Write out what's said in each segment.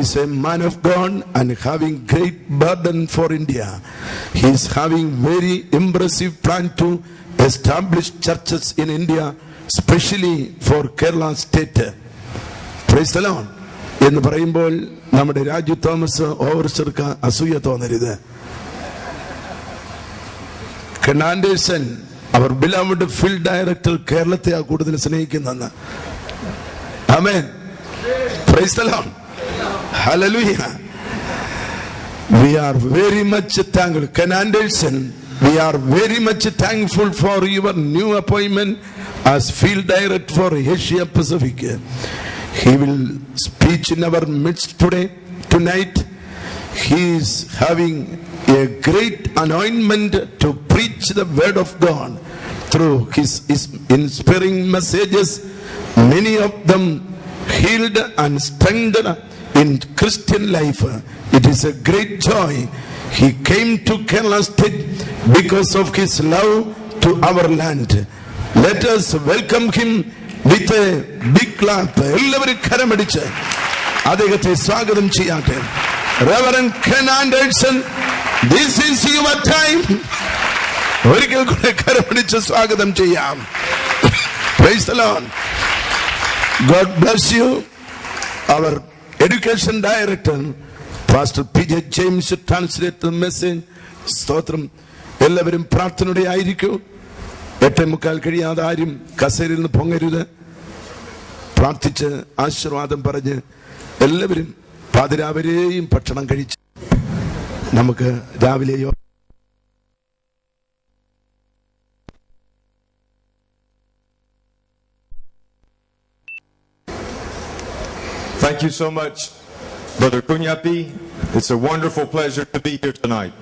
is a man of God and having great burden for India. He is having very impressive plan to establish churches in India, especially for Kerala state. Praise the Lord. എന്ന് പറയുമ്പോൾ നമ്മുടെ Raju Thomas ഓവർസർക്ക് അസൂയ തോന്നരുത്. Ken Anderson our beloved field director കേരളത്തെ കൂടുതൽ സ്നേഹിക്കുന്നെന്ന്. Amen. Praise the Lord. Hallelujah. We are very much thankful. Kennanderson, we are very much thankful for your new appointment as field director for Asia Pacific. He will speak in our midst tonight. He is having a great anointment to preach the word of God through his inspiring messages. Many of them healed and strengthened in Christian life. It is a great joy. He came to Kerala state because of his love to our land. Let us welcome him with a big clap. എല്ലാവരും കരമടിച്ച് അദ്ദേഹത്തെ സ്വാഗതം ചെയ്യാട്ടെ. Reverend Ken Anderson, this is your time. ഒരിക്കൽ കൂടെ കരമടിച്ച് സ്വാഗതം ചെയ്യാം. Praise the Lord. God bless you. Our education director, Pastor P.J. James, translate the message. സ്തോത്രം. എല്ലാവരും പ്രാർത്ഥനയോടെ ആയിരിക്കും. 8:45 കഴിയാതെ ആരും കസേരയിൽ നിന്ന് പൊങ്ങരുത്. പ്രാർത്ഥിച്ച് ആശീർവാദം പറഞ്ഞ് എല്ലാവരും പാതിരാവരെയും ഭക്ഷണം കഴിച്ച് നമുക്ക് രാവിലെയോ. Thank you so much, Brother Kunyapi. It's a wonderful pleasure to be here tonight.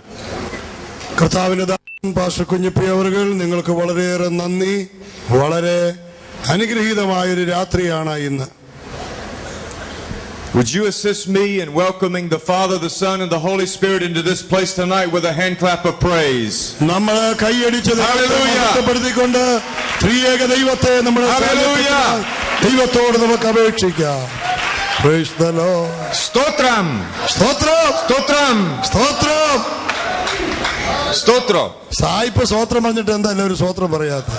കർത്താവിന്റെ ദാസൻ പാസ്റ്റർ കുഞ്ഞപ്പി അവர்கள் നിങ്ങൾക്ക് വളരെയേറെ നന്ദി. വളരെ അനുഗ്രഹീതമായൊരു രാത്രിയാണ് ഇന്ന്. Would you assist me in welcoming the Father, the Son, and the Holy Spirit into this place tonight with a hand clap of praise? നമ്മൾ കൈയടിച്ച് ദൈവത്തെ ത്രിയേക ദൈവത്തെ നമ്മുടെ ദൈവത്തോട് നമുക്ക് അപേക്ഷിക്കാം. Praise the Lord. Stotram. സ്തോത്രം. Stotram. സ്തോത്രം. Stotro. സായിപ്പ് സ്തോത്രം പറഞ്ഞിട്ട് എന്താ എല്ലാവരും സ്തോത്രം പറയാത്ത?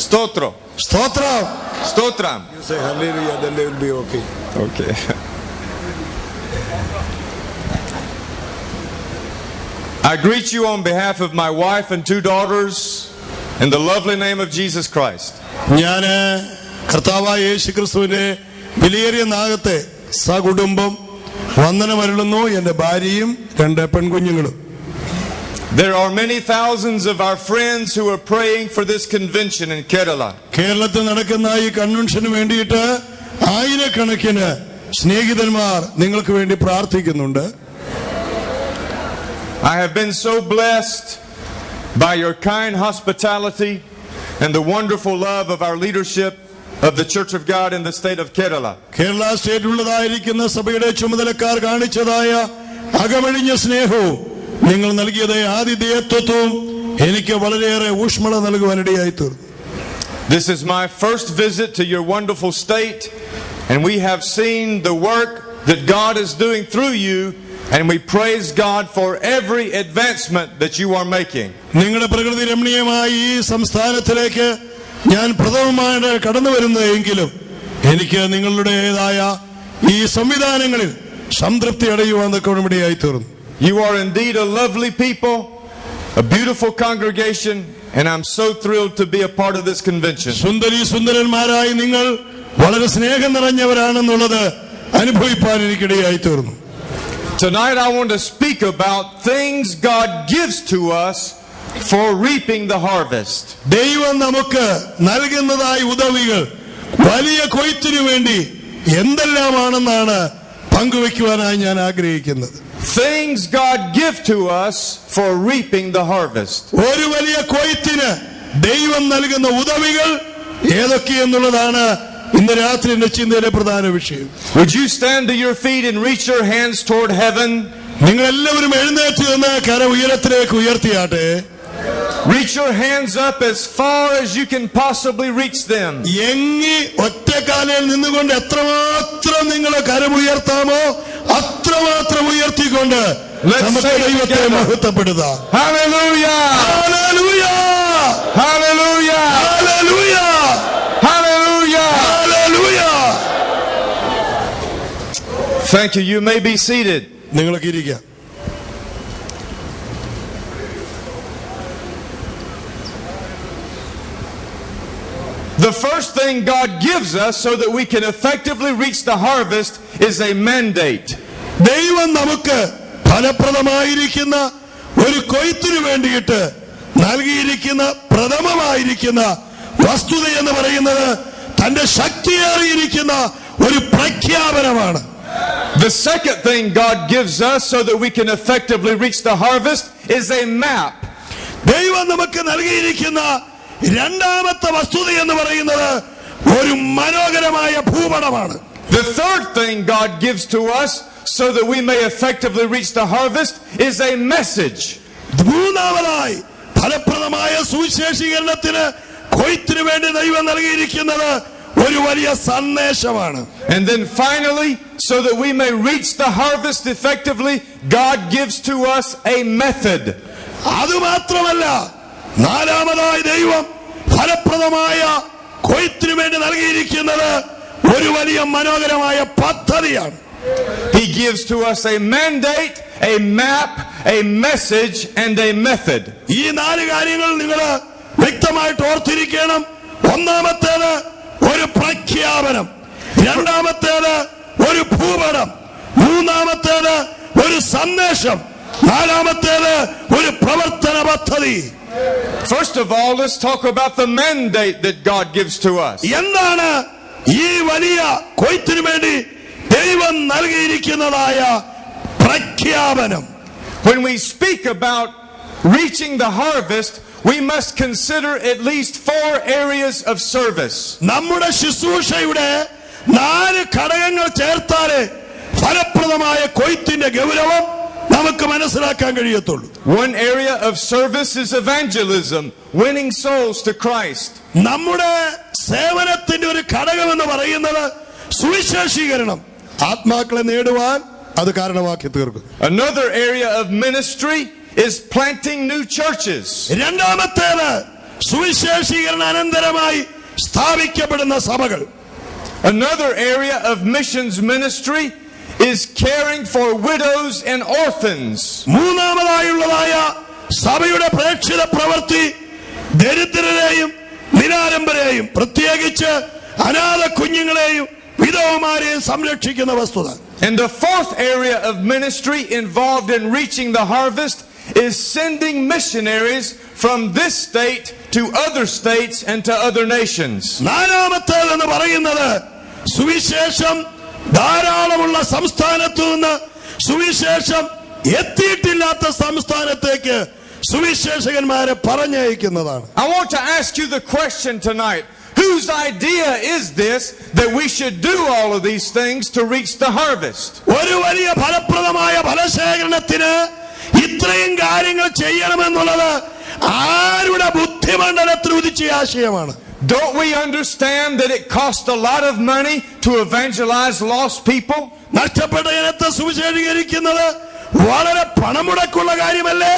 Stotro. സ്തോത്രം. Stotram. You say hallelujah, then they will be okay. Okay. I greet you on behalf of my wife and 2 daughters in the lovely name of Jesus Christ. ഞാൻ കർത്താവായ യേശുക്രിസ്തുവിന്റെ വിലയേറിയ നാമത്തെ സകുടുംബം വന്ദനമരുളുന്നു. എൻ്റെ ഭാര്യയും 2 പെൺകുഞ്ഞുങ്ങളും. There are many thousands of our friends who are praying for this convention in Kerala. കേരളത്തിൽ നടക്കുന്ന ഈ കൺവെൻഷന് വേണ്ടിയിട്ട് ആയിരക്കണക്കിന് സ്നേഹിതന്മാർ നിങ്ങൾക്ക് വേണ്ടി പ്രാർത്ഥിക്കുന്നുണ്ട്. I have been so blessed by your kind hospitality and the wonderful love of our leadership of the Church of God in the state of Kerala. Kerala സ്റ്റേറ്റിലുള്ളതായിരിക്കുന്ന സഭയുടെ ചുമതലക്കാർ കാണിച്ചതായ അകമഴിഞ്ഞ സ്നേഹവും നിങ്ങൾ നൽകിയതേ ആതിഥേയത്വവും എനിക്ക് വളരെയേറെ ഊഷ്മള നൽകുവാനിടയായി തീർന്നു. This is my first visit to your wonderful state, and we have seen the work that God is doing through you, and we praise God for every advancement that you are making. നിങ്ങളുടെ പ്രകൃതി രമണീയമായ ഈ സംസ്ഥാനത്തിലേക്ക് ഞാൻ പ്രഥമമായിട്ട് കടന്നു വരുന്നതെങ്കിലും എനിക്ക് നിങ്ങളുടേതായ ഈ സംവിധാനങ്ങളിൽ സംതൃപ്തി അടയുവാൻ ഇടയായി തീർന്നു. You are indeed a lovely people, a beautiful congregation, and I'm so thrilled to be a part of this convention. സുന്ദരി സുന്ദരന്മാരായി നിങ്ങൾ വളരെ സ്നേഹം നിറഞ്ഞവരാണെന്നുള്ളത് അനുഭവിപ്പാൻ എനിക്കിടയായി തീർന്നു. Tonight I want to speak about things God gives to us for reaping the harvest. ദൈവം നമുക്ക് നൽകുന്നതായ ഉദവികൾ വലിയ കൊയ്ത്തിനു വേണ്ടി എന്തെല്ലാമാണെന്നാണ് പങ്കുവെക്കുവാനായി ഞാൻ ആഗ്രഹിക്കുന്നത്. Things God give to us for reaping the harvest. ഒരു വലിയ കൊയ്ത്തിന് ദൈവം നൽകുന്ന ഉദവികൾ ഏതൊക്കെയെന്നുള്ളതാണ് ഇന്ന് രാത്രി എന്റെ ചിന്തയിലെ പ്രധാന വിഷയം. Would you stand to your feet and reach your hands toward heaven? നിങ്ങൾ എല്ലാവരും എഴുന്നേറ്റ് നിന്ന് കര ഉയരത്തിലേക്ക് ഉയർത്തിയാട്ടെ. Reach your hands up as far as you can possibly reach them. എങ്ങി ഒറ്റക്കാലിൽ നിന്നുകൊണ്ട് എത്രമാത്രം നിങ്ങൾ കരമുയർത്താമോ അത്രമാത്രം ഉയർത്തിക്കൊണ്ട് നമുക്ക് ദൈവത്തെ മഹത്വപ്പെടുത്താം. Hallelujah! Hallelujah! Hallelujah! Hallelujah! Hallelujah! Hallelujah! Thank you. You may be seated. നിങ്ങൾക്ക് ഇരിക്കാം. The first thing God gives us so that we can effectively reach the harvest is a mandate. ദൈവം നമുക്ക് ഫലപ്രദമായിരിക്കുന്ന ഒരു കൊയ്ത്തിനു വേണ്ടിയിട്ട് നൽകിയിരിക്കുന്ന പ്രഥമമായിരിക്കുന്ന വസ്തുത എന്ന് പറയുന്നത് തന്റെ ശക്തിയേറിയിരിക്കുന്ന ഒരു പ്രഖ്യാപനമാണ്. The second thing God gives us so that we can effectively reach the harvest is a map. ദൈവം നമുക്ക് നൽകിയിരിക്കുന്ന രണ്ടാമത്തെ വസ്തുത എന്ന് പറയുന്നത് ഒരു മനോഹരമായ ഭൂപടമാണ്. The third thing God gives to us so that we may effectively reach the harvest is a message. മൂന്നാമതായി ഫലപ്രദമായ സുവിശേഷീകരണത്തിന് കൊയ്ത്തിനു വേണ്ടി ദൈവം നൽകിയിരിക്കുന്നത് ഒരു വലിയ സന്ദേശമാണ്. And then finally, so that we may reach the harvest effectively, God gives to us a method. അതുമാത്രമല്ല, നാലാമതായി ദൈവം ഫലപ്രദമായ കൊയ്ത്തിനു വേണ്ടി നൽകിയിരിക്കുന്നത് ഒരു വലിയ മനോഹരമായ പദ്ധതിയാണ്. He gives to us a mandate, a map, a message, and a method. ഈ നാല് കാര്യങ്ങൾ നിങ്ങൾ വ്യക്തമായിട്ട് ഓർത്തിരിക്കണം. ഒന്നാമത്തേത് ഒരു പ്രഖ്യാപനം, രണ്ടാമത്തേത് ഒരു ഭൂപടം, മൂന്നാമത്തേത് ഒരു സന്ദേശം, നാലാമത്തേത് ഒരു പ്രവർത്തന പദ്ധതി. First of all, let's talk about the mandate that God gives to us. എന്താണ് ഈ വലിയ കൊയ്ത്തിനു വേണ്ടി ദൈവം നൽകിയിരിക്കുന്നതായ പ്രഖ്യാപനം? When we speak about reaching the harvest, we must consider at least 4 areas of service. നമ്മുടെ ശുശ്രൂഷയുടെ 4 ഘടകങ്ങൾ ചേർത്താലേ ഫലപ്രദമായ കൊയ്ത്തിന്റെ ഗൗരവം നമുക്ക് മനസ്സിലാക്കാൻ കഴിയത്തുള്ളൂ. One area of service is evangelism, winning souls to Christ. നമ്മുടെ സേവനത്തിന്റെ ഒരു ഘടകം എന്ന് പറയുന്നത് സുവിശേഷീകരണം, ആത്മാക്കളെ നേടുവാൻ അത് കാരണമാക്കി തീർക്കും. Another area of ministry is planting new churches. രണ്ടാമത്തേത് സുവിശേഷീകരണ അനന്തരമായി സ്ഥാപിക്കപ്പെടുന്ന സഭകൾ. Another area of missions ministry is caring for widows and orphans. മൂന്നാമതായുള്ളതായ സഭയുടെ പ്രേക്ഷിത പ്രവൃത്തി ദരിദ്രരെയും നിരാലംബരെയും പ്രത്യേകിച്ച് അനാഥ കുഞ്ഞുങ്ങളെയും വിധവമാരെയും സംരക്ഷിക്കുന്ന വസ്തുത. And the fourth area of ministry involved in reaching the harvest is sending missionaries from this state to other states and to other nations. നാലാമത്തേത് എന്ന് പറയുന്നത് സുവിശേഷം ധാരാളമുള്ള സംസ്ഥാനത്തു നിന്ന് സുവിശേഷം എത്തിയിട്ടില്ലാത്ത സംസ്ഥാനത്തേക്ക് സുവിശേഷകന്മാരെ പറഞ്ഞയക്കുന്നതാണ്. I want to ask you the question tonight. Whose idea is this that we should do all of these things to reach the harvest? ഒരു വലിയ ഫലപ്രദമായ ഫലശേഖരണത്തിന് ഇത്രയും കാര്യങ്ങൾ ചെയ്യണമെന്നുള്ളത് ആരുടെ ബുദ്ധിമണ്ഡലത്തിൽ ഉദിച്ച ആശയമാണ്? Don't we understand that it costs a lot of money to evangelize lost people? നഷ്ടപ്പെട്ട ജനത്തെ സുവിശേഷീകരിക്കുന്നത് വളരെ പണമുടക്കുള്ള കാര്യമല്ലേ?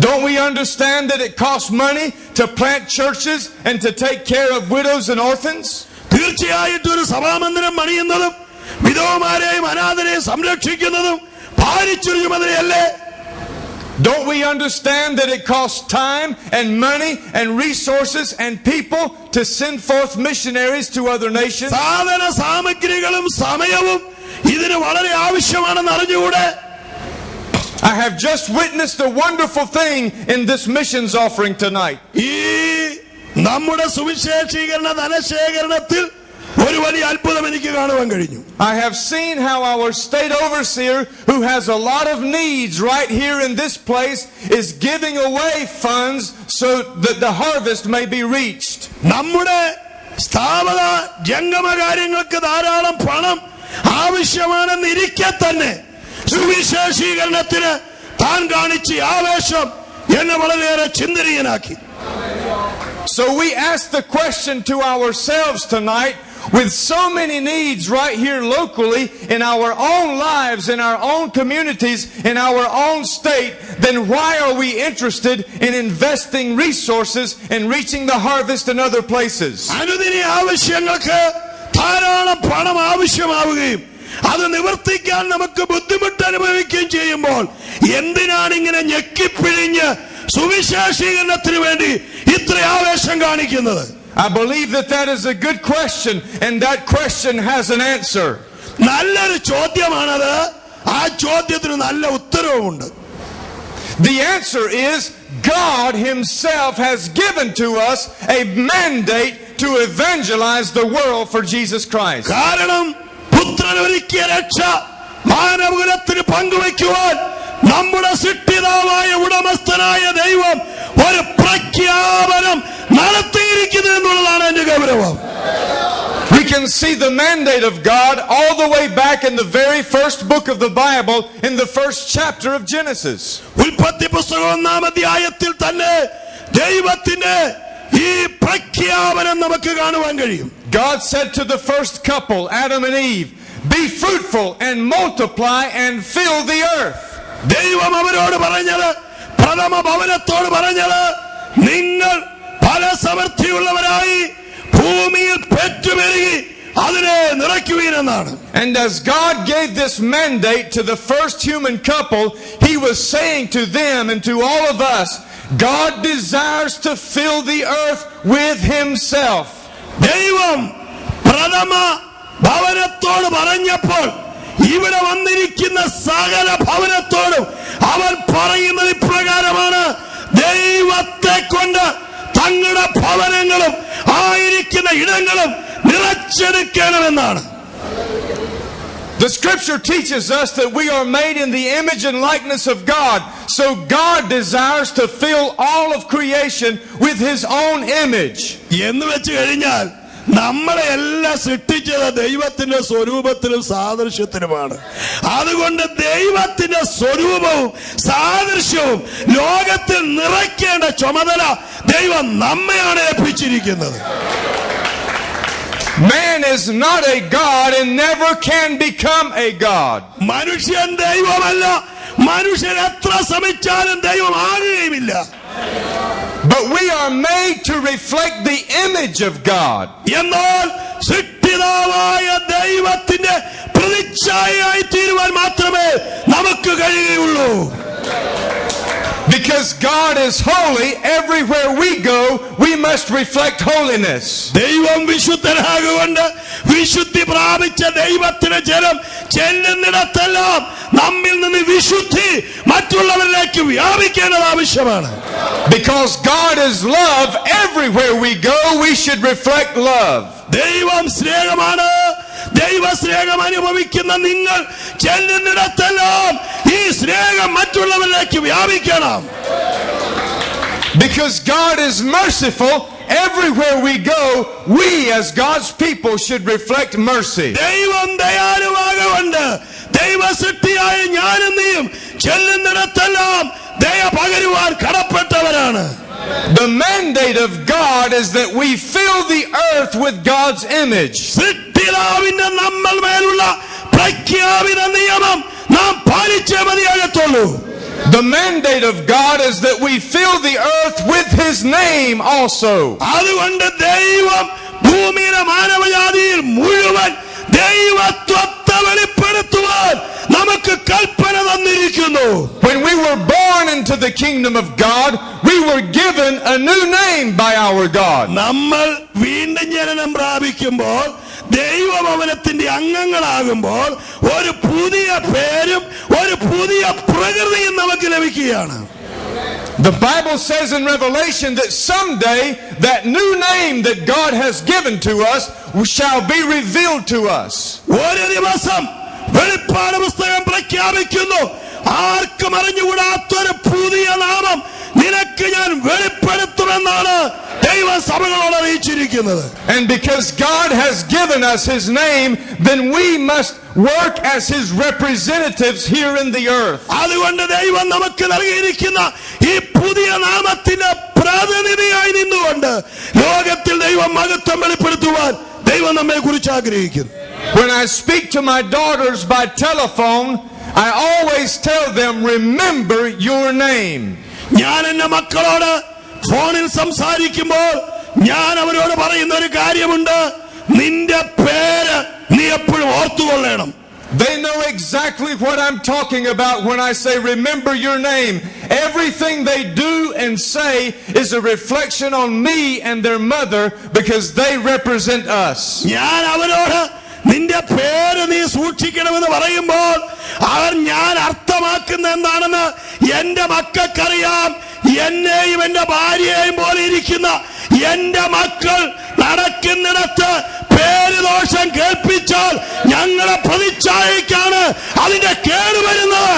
Don't we understand that it costs money to plant churches and to take care of widows and orphans? തീർച്ചയായിട്ടും ഒരു സഭാമന്ദിരം പണിയുന്നതും വിധവമാരെയും അനാഥരെയും സംരക്ഷിക്കുന്നതും ഭാരിച്ചൊരു ചുമതലയല്ലേ? Don't we understand that it costs time and money and resources and people to send forth missionaries to other nations? സാധന സാമഗ്രികളും സമയവും ഇതിന് വളരെ ആവശ്യമാണെന്ന് അറിഞ്ഞുകൂടെ? I have just witnessed a wonderful thing in this missions offering tonight. ഈ നമ്മുടെ സുവിശേഷീകരണ ധനശേഖരണത്തിൽ ഒരു വലിയ അത്ഭുതം എനിക്ക് കാണുവാൻ കഴിഞ്ഞു. I have seen how our state overseer, who has a lot of needs right here in this place, is giving away funds so that the harvest may be reached. നമ്മുടെ സ്ഥാപന ജംഗമ കാര്യങ്ങൾക്ക് ധാരാളം പണം ആവശ്യമാണെന്നിരിക്കെ തന്നെ സുവിശേഷീകരണത്തിന് താൻ കാണിച്ച ആവേശം എന്നെ വളരെയേറെ ചിന്തനീയനാക്കി. So we ask the question to ourselves tonight, with so many needs right here locally, in our own lives, in our own communities, in our own state, then why are we interested in investing resources and reaching the harvest in other places? അനുദിന ആവശ്യങ്ങൾക്ക് ധാരാളം പണം ആവശ്യമാവുകയും അത് നിവർത്തിക്കാൻ നമുക്ക് ബുദ്ധിമുട്ട് അനുഭവിക്കുകയും ചെയ്യുമ്പോൾ എന്തിനാണ് ഇങ്ങനെ ഞെക്കിപ്പിഴിഞ്ഞ് സുവിശേഷീകരണത്തിന് വേണ്ടി ഇത്ര ആവേശം കാണിക്കുന്നത്? I believe that is a good question, and that question has an answer. നല്ലൊരു ചോദ്യമാണത്. ആ ചോദ്യത്തിന് നല്ല ഉത്തരവുമുണ്ട്. The answer is God Himself has given to us a mandate to evangelize the world for Jesus Christ. കാരണം പുത്രൻ ഒരുക്കിയ രക്ഷ മാനവകുലത്തിന് പങ്കുവയ്ക്കുവാൻ നമ്മുടെ സൃഷ്ടിതാവായ ഉടമസ്ഥനായ ദൈവം ഒരു പ്രഖ്യാപനം നടത്തിയിരിക്കുന്നു എന്നുള്ളതാണ് എന്റെ ഗൗരവം. We can see the mandate of God all the way back in the very first book of the Bible, in the first chapter of Genesis. ഉൽപ്പത്തി പുസ്തകം 1-ാം അധ്യായത്തിൽ തന്നെ ദൈവത്തിന്റെ ഈ പ്രഖ്യാപനം നമുക്ക് കാണുവാൻ കഴിയും. God said to the first couple, Adam and Eve, "Be fruitful and multiply and fill the earth." ദൈവം അവരോട് പറഞ്ഞത്, പ്രഥമ ഭവനത്തോട് പറഞ്ഞത്, നിങ്ങൾ ഫലസമൃദ്ധിയുള്ളവരായി ഭൂമിയിൽ പെറ്റുപെരുകി അതിനെ നിറയ്ക്കുവീനെന്നാണ്. And as God gave this mandate to the first human couple, He was saying to them and to all of us, God desires to fill the earth with Himself. ദൈവം പ്രഥമ ഭവനത്തോട് പറഞ്ഞപ്പോൾ ഇവിടെ വന്നിരിക്കുന്ന സകല ഭവനത്തോടും അവൻ പറയുന്നത് ഇപ്രകാരമാണ്: ദൈവത്തെ കൊണ്ട് തങ്ങളുടെ ഭവനങ്ങളും ആയിരിക്കുന്ന ഇടങ്ങളും നിറച്ചെടുക്കണമെന്നാണ്. The scripture teaches us that we are made in the image and likeness of God. So God desires to fill all of creation with His own image. എന്ന് വെച്ച് കഴിഞ്ഞാൽ നമ്മളെ എല്ലാം സൃഷ്ടിച്ചത് ദൈവത്തിന്റെ സ്വരൂപത്തിലും സാദൃശ്യത്തിലുമാണ്. അതുകൊണ്ട് ദൈവത്തിന്റെ സ്വരൂപവും സാദൃശ്യവും ലോകത്തിൽ നിറയ്ക്കേണ്ട ചുമതല ദൈവം നമ്മെയാണ് ഏൽപ്പിച്ചിരിക്കുന്നത്. Man is not a God and never can become a God. മനുഷ്യൻ ദൈവമല്ല. മനുഷ്യൻ എത്ര ശ്രമിച്ചാലും ദൈവം ആകുകയുമില്ല. But we are made to reflect the image of God. എന്നാൽ സൃഷ്ടിതാവായ ദൈവത്തിന്റെ പ്രതിച്ഛായയായി തീരുവാൻ മാത്രമേ നമുക്ക് കഴിയുകയുള്ളൂ. Because God is holy, everywhere we go, we must reflect holiness. ദൈവം വിശുദ്ധനാകൊണ്ട് വിശുദ്ധി പ്രാപിച്ച ദൈവത്തിന്റെ ജനം ചെല്ലുന്നിടത്തെല്ലാം നമ്മിൽ നിന്ന് വിശുദ്ധി മറ്റുള്ളവരിലേക്ക് വ്യാപിക്കേണ്ടത് ആവശ്യമാണ്. Because God is love, everywhere we go, we should reflect love. ദൈവം സ്നേഹമാണ്. ദൈവ സ്നേഹം അനുഭവിക്കുന്ന നിങ്ങൾ ചെല്ലുന്നിടത്തെല്ലാം ഈ സ്നേഹം മറ്റുള്ളവരിലേക്ക് വ്യാപിക്കണം. Because God is merciful, everywhere we go, we as God's people should reflect mercy. ദൈവം ദയാലുവാകൊണ്ട് ദൈവ സൃഷ്ടിയായ ഞാനും നീയും ചെല്ലുന്നിടത്തെല്ലാം ദയ പകരുവാൻ കടപ്പെട്ടവരാണ്. The mandate of God is that we fill the earth with God's image. സൃഷ്ടിതാവിന്റെ നമ്മൾ മേലുള്ള പ്രഖ്യാപിത നിയമം നാം പാലിച്ചേ മതിയാകത്തുള്ളൂ. The mandate of God is that we fill the earth with His name also. അതുകൊണ്ട് ദൈവം ഭൂമിയിലെ മാനവജാതിയിൽ മുഴുവൻ ദൈവത്വത്തെ വെളിപ്പെടുത്തുവാൻ നമുക്ക് കൽപ്പന തന്നിരിക്കുന്നു. When we were born into the kingdom of God, we were given a new name by our God. നമ്മൾ വീണ്ടും ജനനം പ്രാപിക്കുമ്പോൾ ദൈവഭവനത്തിന്റെ അംഗങ്ങളാകുമ്പോൾ ഒരു പുതിയ പേരും ഒരു പുതിയ പ്രകൃതിയും നമുക്ക് ലഭിക്കുകയാണ്. The Bible says in Revelation that someday that new name that God has given to us shall be revealed to us. ഒരു ദിവസം വെളിപ്പാട് പുസ്തകം പ്രഖ്യാപിക്കുന്നു, ആർക്കും അറിഞ്ഞുകൂടാത്തൊരു പുതിയ നാമം നിനക്ക് ഞാൻ വെളിപ്പെടുത്തുമെന്നാണ് ദൈവം സഭകളോട് അറിയിച്ചിരിക്കുന്നത്. And because God has given us His name, then we must work as His representatives here in the earth. അതുകൊണ്ട് ദൈവം നമുക്ക് നൽകിയിരിക്കുന്ന ഈ പുതിയ നാമത്തിന്റെ പ്രതിനിധിയായി നിന്നുകൊണ്ട് ലോകത്തിൽ ദൈവം മഹത്വം വെളിപ്പെടുത്തുവാൻ ദൈവം നമ്മെ കുറിച്ച് ആഗ്രഹിക്കുന്നു. When I speak to my daughters by telephone, I always tell them, remember your name. ഞാൻ എന്റെ മക്കളോട് ഫോണിൽ സംസാരിക്കുമ്പോൾ ഞാൻ അവരോട് പറയുന്ന ഒരു കാര്യമുണ്ട്, നിന്റെ പേര് നീ എപ്പോഴും ഓർത്തുകൊള്ളണം. They know exactly what I'm talking about when I say remember your name. Everything they do and say is a reflection on me and their mother because they represent us. ഞാൻ അവരോട് നിന്റെ പേര് നീ സൂക്ഷിക്കണമെന്ന് പറയുമ്പോൾ ഞാൻ അർത്ഥമാക്കുന്ന എന്താണെന്ന് എന്റെ മക്കൾക്കറിയാം. എന്നെയും എന്റെ ഭാര്യയെയും പോലെ ഇരിക്കുന്ന എന്റെ മക്കൾ നടക്കുന്നിടത്ത് പേര് ദോഷം കേൾപ്പിച്ചാൽ ഞങ്ങളുടെ പ്രതിച്ഛായക്കാണ് അതിന്റെ കേട് വരുന്നത്.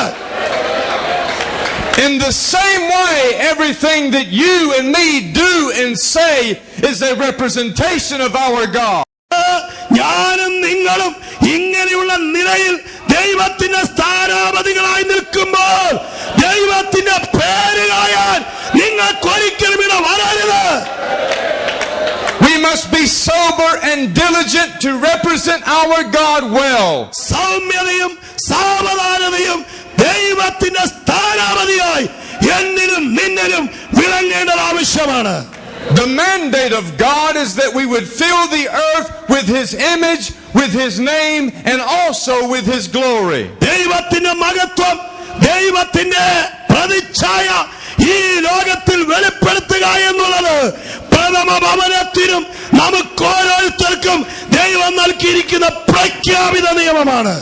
In the same way, everything that you and me do and say is a representation of our God. ഞാനും നിങ്ങളും ഇങ്ങനെയുള്ള നിലയിൽ ദൈവത്തിന്റെ സ്ഥാനാപതികളായി നിൽക്കുമ്പോൾ ദൈവത്തിന്റെ പേരുകളായാൽ നിങ്ങൾക്കൊരിക്കലും ഇട വരരുത്. We must be sober and diligent to represent our God well. സൗമ്യതയും സാവധാനതയും ദൈവത്തിന്റെ സ്ഥാനാപതിയായി എന്നിലും നിന്നിലും വിളങ്ങേണ്ടത് ആവശ്യമാണ്. The mandate of God is that we would fill the earth with His image, with His name, and also with His glory. ദൈവത്തിന്റെ മഹത്വം, ദൈവത്തിന്റെ പ്രതിച്ഛായ ഈ ലോകത്തിൽ വെളിപ്പെടുത്തുക എന്നുള്ളത് പ്രഥമ ഭവനത്തിനും നമുക്ക് ഓരോരുത്തർക്കും ദൈവം നൽകിയിരിക്കുന്ന പ്രഖ്യാപിത നിയമമാണ്.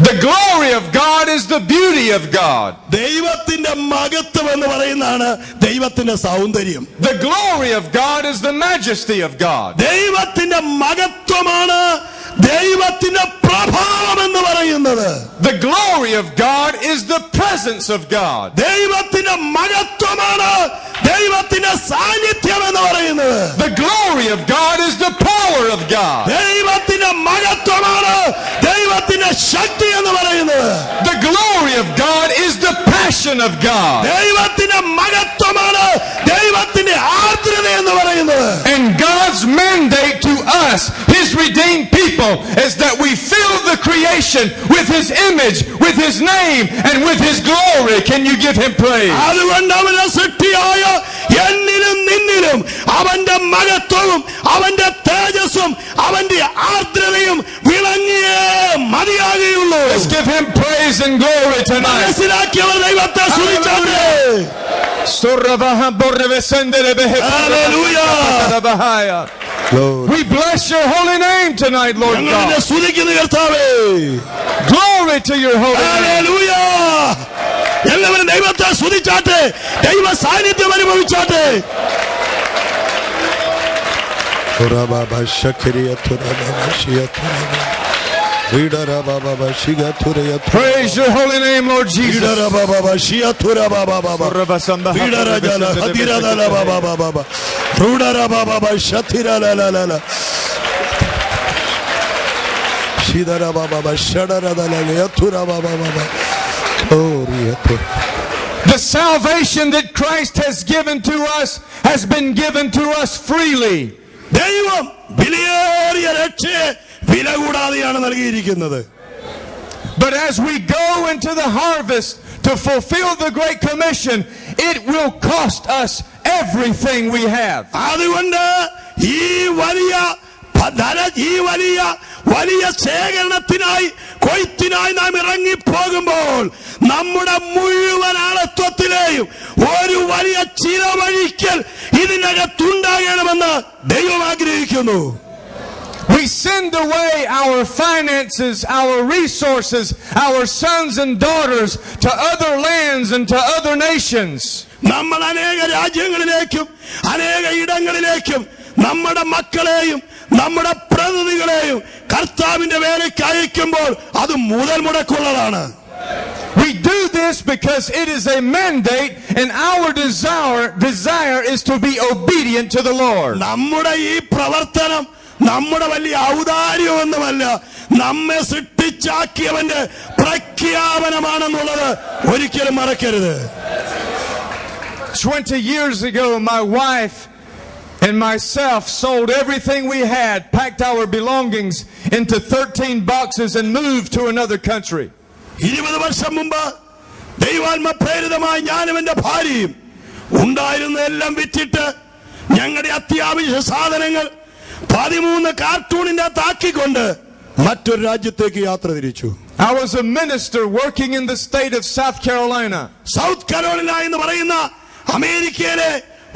The glory of God is the beauty of God. ദൈവത്തിന്റെ മഹത്വം എന്ന് പറയുന്നതാണ് ദൈവത്തിന്റെ സൗന്ദര്യം. The glory of God is the majesty of God. ദൈവത്തിന്റെ മഹത്വമാണ് ദൈവത്തിന്റെ പ്രഭാവം എന്ന് പറയുന്നത്. The glory of God is the presence of God. ദൈവത്തിന്റെ മഹത്വമാണ് ദൈവത്തിന്റെ സാന്നിധ്യം എന്ന് പറയുന്നത്. The glory of God is the power of God. ദൈവത്തിന്റെ മഹത്വമാണ് ദൈവത്തിന്റെ ശക്തി എന്ന് പറയുന്നത്. The glory of God is the passion of God. ദൈവത്തിന്റെ മഹത്വമാണ് ദൈവത്തിന്റെ ആർദ്രത എന്ന് പറയുന്നത്. And God's mandate to us, His redeemed people, is that we fill the creation with His image, with His name, and with His glory. Can you give Him praise? അതുകൊണ്ട് അവന്റെ സൃഷ്ടിയായ എന്നിലും നിന്നിലും അവന്റെ മഹത്വവും അവന്റെ തേജസ്സും അവന്റെ ആർദ്രതയും വിളങ്ങിയേ മതിയാകുകയുള്ളൂ. Let's give Him praise and glory tonight. മനസ്സിലാക്കിയവർ ദൈവത്തെ സ്തുതിച്ചാട്ടെ. Hallelujah. We bless your holy name tonight, Lord God. Glory to your holy name. Hallelujah. എല്ലാവരും ദൈവത്തെ സ്തുതിച്ചാട്ടെ, ദൈവ സാന്നിധ്യം അനുഭവിച്ചാട്ടെ. Praise your holy name, Lord Jesus. The salvation that Christ has given to us has been given to us freely. ദൈവം വിലയേറിയ രക്ഷയെ വില കൂടാതെയാണ് നൽകിയിരിക്കുന്നത്. But as we go into the harvest to fulfill the Great Commission, it will cost us everything we have. അതുകൊണ്ട് ഈ വലിയ ശേഖരണത്തിനായി കൊയ്ത്തിനായി നാം ഇറങ്ങിപ്പോകുമ്പോൾ നമ്മുടെ മുഴുവൻ ആളത്വത്തിലെയും ഒരു വലിയ ചിലവഴിക്കൽ ഇതിനകത്തുണ്ടാകണമെന്ന് ദൈവം ആഗ്രഹിക്കുന്നു. We send away our finances, our resources, our sons and daughters to other lands and to other nations. നമ്മൾ അനേക രാജ്യങ്ങളിലേക്കും അനേക ഇടങ്ങളിലേക്കും നമ്മുടെ മക്കളെയും നമ്മുടെ പ്രതിനിധികളെയും കർത്താവിന്റെ വേലയ്ക്ക് അയക്കുമ്പോൾ അത് മുതൽ മുടക്കുള്ളതാണ്. We do this because it is a mandate, and our desire is to be obedient to the Lord. നമ്മുടെ ഈ പ്രവർത്തനം നമ്മുടെ വലിയ ഔദാര്യമൊന്നുമല്ല, നമ്മെ സൃഷ്ടിച്ചാക്കിയവന്റെ പ്രഖ്യാപനമാണെന്നുള്ളത് ഒരിക്കലും മറക്കരുത്. 20 years ago, my wife and myself sold everything we had, packed our belongings into 13 boxes, and moved to another country. 20 വർഷം മുമ്പ് ദൈവാത്മ പ്രേരിതമായി ഞാനും എന്റെ ഭാര്യയും ഉണ്ടായിരുന്ന എല്ലാം വിറ്റിട്ട് ഞങ്ങളുടെ അത്യാവശ്യ സാധനങ്ങൾ 13 കാർട്ടൂണിന്റെ താക്കിക്കൊണ്ട് മറ്റൊരു രാജ്യത്തേക്ക് യാത്ര തിരിച്ചു. I was a minister working in the state of South Carolina. South Carolina എന്ന് പറയുന്ന അമേരിക്കയിലെ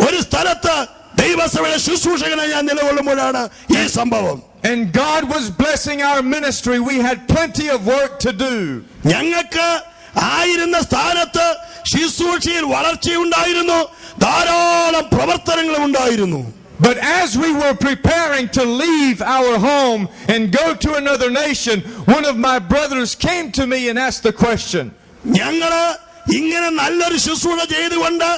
ഒരു സ്ഥലത്ത് ദൈവസഭയുടെ ശുശ്രൂഷകനായി ഞാൻ നിലകൊള്ളുമ്പോഴാണ് ഈ സംഭവം. And God was blessing our ministry. We had plenty of work to do. ഞങ്ങൾക്ക് ആയിരുന്ന സ്ഥാനത്ത് ശുശ്രൂഷയിൽ വളർച്ചയുണ്ടായിരുന്നു, ധാരാളം പ്രവർത്തനങ്ങളും ഉണ്ടായിരുന്നു. But as we were preparing to leave our home and go to another nation, one of my brothers came to me and asked the question. ഞങ്ങള് ഇങ്ങനെ നല്ലൊരു ശുശ്രൂഷ ചെയ്തുകൊണ്ട്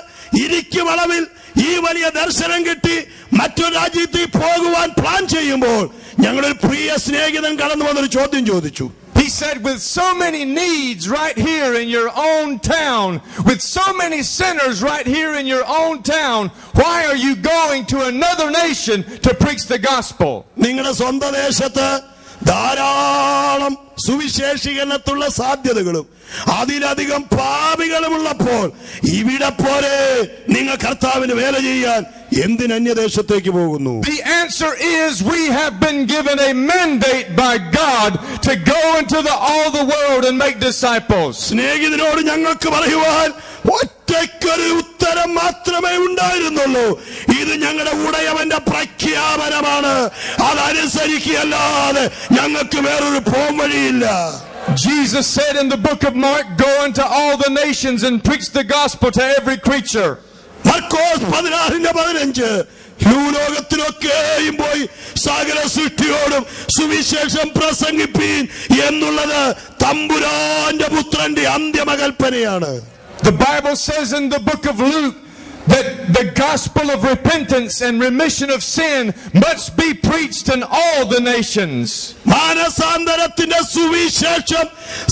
ഇരിക്കും അളവിൽ ഈ വലിയ ദർശനം കിട്ടി മറ്റൊരു രാജ്യത്തേക്ക് പോകുവാൻ പ്ലാൻ ചെയ്യുമ്പോൾ ഞങ്ങളൊരു പ്രിയ സ്നേഹിതൻ കടന്നു വന്നൊരു ചോദ്യം ചോദിച്ചു. He said, with so many needs right here in your own town, with so many sinners right here in your own town, why are you going to another nation to preach the gospel? നിങ്ങളുടെ സ്വന്തം ദേശത്ത് ധാരാളം സുവിശേഷീകരണത്തിലുള്ള സാധ്യതകളും അതിലധികം പാപികളുമുള്ളപ്പോൾ ഇവിടെ പോലെ നിങ്ങൾ കർത്താവിന് വേല ചെയ്യാൻ എന്തിന് അന്യദേശത്തേക്ക് പോകുന്നു? The answer is we have been given a mandate by God to go into all the world and make disciples. സ്നേഹിതനോട് ഞങ്ങൾക്ക് പറയുവാൻ ഒറ്റയ്ക്കൊരു ഉത്തരം മാത്രമേ ഉണ്ടായിരുന്നുള്ളൂ. ഇത് ഞങ്ങളുടെ ഉടയവന്റെ പ്രഖ്യാപനമാണ്. അതനുസരിക്കുകയല്ലാതെ ഞങ്ങൾക്ക് വേറൊരു പോംവഴിയില്ല. Jesus said in the book of Mark, go into all the nations and preach the gospel to every creature. മർക്കോസ് 16:15 ഭൂലോകത്തിലൊക്കെയും പോയി സകല സൃഷ്ടിയോടും സുവിശേഷം പ്രസംഗിപ്പീൻ എന്നുള്ളത് തമ്പുരാന്റെ പുത്രന്റെ അന്തിമകൽപ്പനയാണ്. The Bible says in the book of Luke that the gospel of repentance and remission of sin must be preached in all the nations. മാനസാന്തരത്തിന്റെ സുവിശേഷം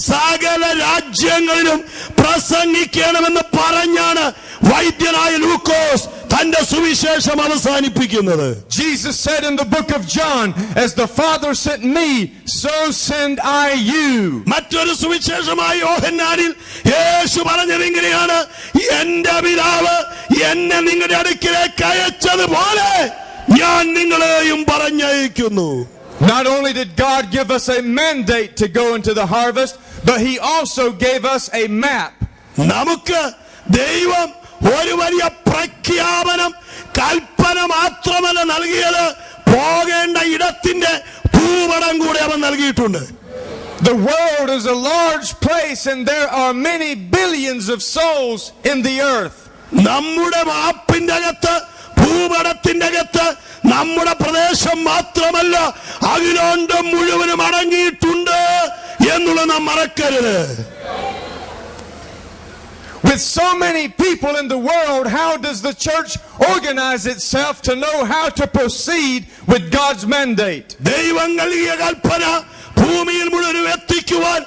സകല രാജ്യങ്ങളിലും പ്രസംഗിക്കണമെന്ന് പറഞ്ഞാണ് വൈദ്യനായ ലൂക്കോസ് തന്റെ സുവിശേഷം അവസാനിപ്പിക്കുന്നത്. Jesus said in the book of John, as the Father sent me, so send I you. മറ്റൊരു സുവിശേഷമായ യോഹന്നാനിൽ യേശു പറഞ്ഞത് ഇങ്ങനെയാണ്, എന്റെ പിതാവ് എന്നെ നിങ്ങളുടെ അടുക്കിലേക്ക് അയച്ചതുപോലെ ഞാൻ നിങ്ങളെയും പറഞ്ഞയക്കുന്നു. Not only did God give us a mandate to go into the harvest, but He also gave us a map. നമുക്ക് ദൈവം ഒരു വലിയ പ്രഖ്യാപനം കൽപ്പന മാത്രമല്ല നൽകിയത്, പോകേണ്ട ഇടത്തിന്റെ ഭൂപടം കൂടെ അവൻ നൽകിയിട്ടുണ്ട്. The world is a large place and there are many billions of souls in the earth. നമ്മുടെ മാപ്പിന്റെ അകത്ത്, ഭൂപടത്തിന്റെ അകത്ത് നമ്മുടെ പ്രദേശം മാത്രമല്ല അഖിലാണ്ടം മുഴുവനും അടങ്ങിയിട്ടുണ്ട് എന്നുള്ളത് നാം മറക്കരുത്. With so many people in the world, how does the church organize itself to know how to proceed with God's mandate? ദൈവം നൽകിയ കൽപ്പന ഭൂമിയിൽ മുഴുവൻ എത്തിക്കുവാൻ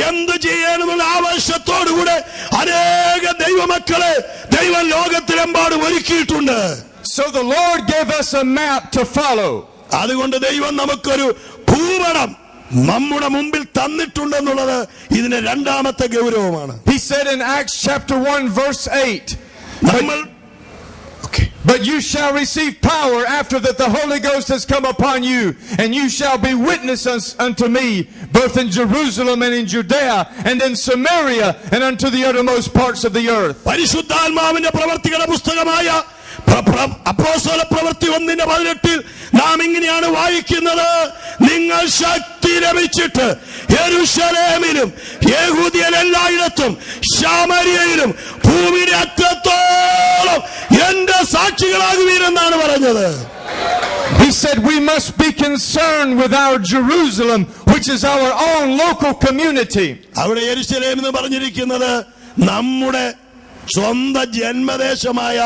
എന്ത് ചെയ്യണമെന്നുള്ള ആവശ്യത്തോടുകൂടെ അനേക ദൈവമക്കളെ ദൈവം ലോകത്തിലെമ്പാടും ഒരുക്കിയിട്ടുണ്ട്. So the Lord gave us a map to follow. അതുകൊണ്ട് ദൈവം നമുക്കൊരു ഭൂപടം നമ്മുടെ മുമ്പിൽ തന്നിട്ടുണ്ടെന്നുള്ളത് ഇതിന്റെ രണ്ടാമത്തെ ഗൗരവമാണ്. He said in Acts chapter 1 verse 8, but you shall receive power after that the Holy Ghost has come upon you, and you shall be witnesses unto me, both in Jerusalem and in Judea and in Samaria and unto the uttermost parts of the earth. പരിശുദ്ധാത്മാവിന്റെ പ്രവർത്തികളുടെ പുസ്തകമായ അപ്പോസ്തല പ്രവൃത്തി 1:18 നാം ഇങ്ങനെയാണ് വായിക്കുന്നത്, നിങ്ങൾ ശക്തി ലഭിച്ചിട്ട് യെരൂശലേമിലും യഹൂദിയയിൽ എല്ലായിടത്തും ശമര്യയിലും ഭൂമിയുടെ അറ്റത്തോളം എന്റെ സാക്ഷികളാകുവീരെന്നാണ് പറഞ്ഞത്. He said we must be concerned with our Jerusalem, which is our own local community. അവിടെ യെരൂശലേം എന്ന് പറഞ്ഞിരിക്കുന്നത് നമ്മുടെ സ്വന്തം ജന്മദേശമായ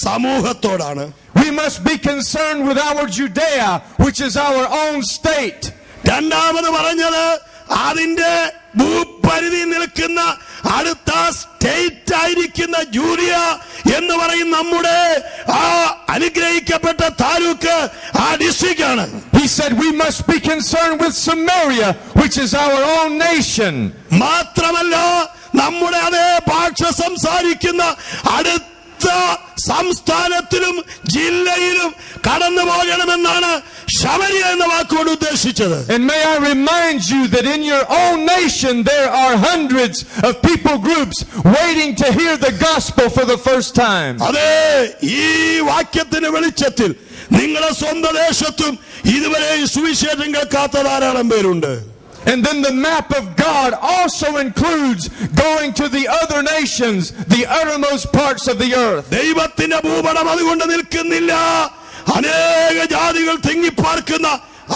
സമൂഹത്തോടാണ്. We must be concerned with our Judea, which is our own state. രണ്ടാമത് പറഞ്ഞത് അതിന്റെ ഭൂപരിധി നിൽക്കുന്ന അടുത്ത സ്റ്റേറ്റ് ആയിരിക്കുന്ന ജൂലിയ എന്ന് പറയും നമ്മുടെ ആ അനുഗ്രഹിക്കപ്പെട്ട താലൂക്ക്, ആ ഡിസ്ട്രിക്റ്റ് ആണ്. He said we must be concerned with Samaria, which is our own nation. മാത്രമല്ല നമ്മുടെ അതേ ഭാഷ സംസാരിക്കുന്ന അടുത്ത സംസ്ഥാനത്തിലും ജില്ലയിലും കടന്നു പോകണമെന്നാണ് ശമരിയ എന്ന വാക്കുകൊണ്ട് ഉദ്ദേശിച്ചത്. And may I remind you that in your own nation there are hundreds of people groups waiting to hear the gospel for the first time. അതെ, ഈ വാക്യത്തിന്റെ വെളിച്ചത്തിൽ നിങ്ങളുടെ സ്വന്തം ദേശത്തും ഇതുവരെ സുവിശേഷം കേൾക്കാത്ത ധാരാളം പേരുണ്ട്. And then the map of God also includes going to the other nations, the uttermost parts of the earth. ദൈവത്തിന്റെ ഭൂപടം അതുകൊണ്ട് നിൽക്കുന്നില്ല. അനേക ജാതികൾ തിങ്ങിപ്പാർക്കുന്ന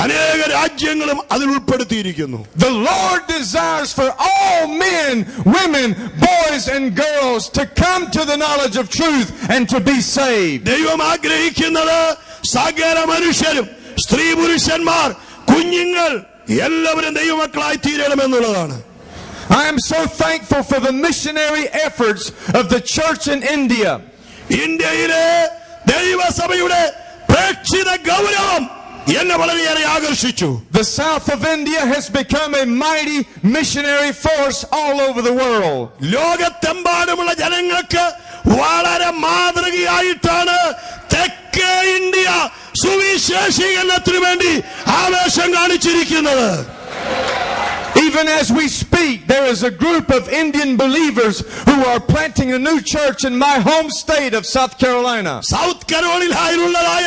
അനേക രാജ്യങ്ങളും അതിൽ ഉൾപ്പെടുത്തിയിരിക്കുന്നു. The Lord desires for all men, women, boys and girls to come to the knowledge of truth and to be saved. ദൈവം ആഗ്രഹിക്കുന്നത് സകല മനുഷ്യരും, സ്ത്രീ പുരുഷന്മാർ, കുഞ്ഞുങ്ങൾ എല്ലാവരും ദൈവമക്കളായി തീരണമെന്നുള്ളതാണ്. I am so thankful for the missionary efforts of the church in India. ഇന്ത്യയിലെ ദൈവസഭയുടെ പ്രേക്ഷിത ഗൗരവം എന്നെ വളരെയേറെ ആകർഷിച്ചു. The south of India has become a mighty missionary force all over the world. ലോകത്തെമ്പാടുമുള്ള ജനങ്ങൾക്ക് വളരെ മാതൃകയായിട്ടാണ് തെക്കേ ഇന്ത്യ സുവിശേഷീകരണത്തിനു വേണ്ടി ആവേശം കാണിച്ചിരിക്കുന്നത്. Even as we speak, there is a group of Indian believers who are planting a new church in my home state of South Carolina. South കരോളിനായിലുള്ളതായ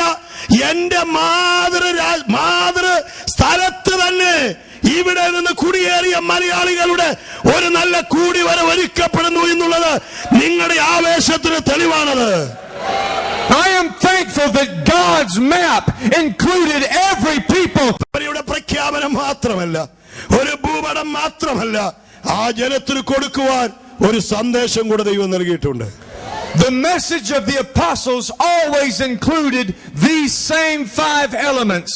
എന്റെ മാതൃ സ്ഥലത്ത് തന്നെ ഇവിടെ നിന്ന് കുടിയേറിയ മലയാളികളുടെ ഒരു നല്ല കൂടിവര ഒരുക്കപ്പെടുന്നു എന്നുള്ളത് നിങ്ങളുടെ ആവേശത്തിന് തെളിവാണത്. I am thankful that God's map included every people. അവരുടെ പ്രഖ്യാപനം മാത്രമല്ല, ഒരു ഭൂപടം മാത്രമല്ല, ആ ജനത്തിന് കൊടുക്കുവാൻ ഒരു സന്ദേശം കൂടെ ദൈവം നൽകിയിട്ടുണ്ട്. The message of the apostles always included these same 5 elements.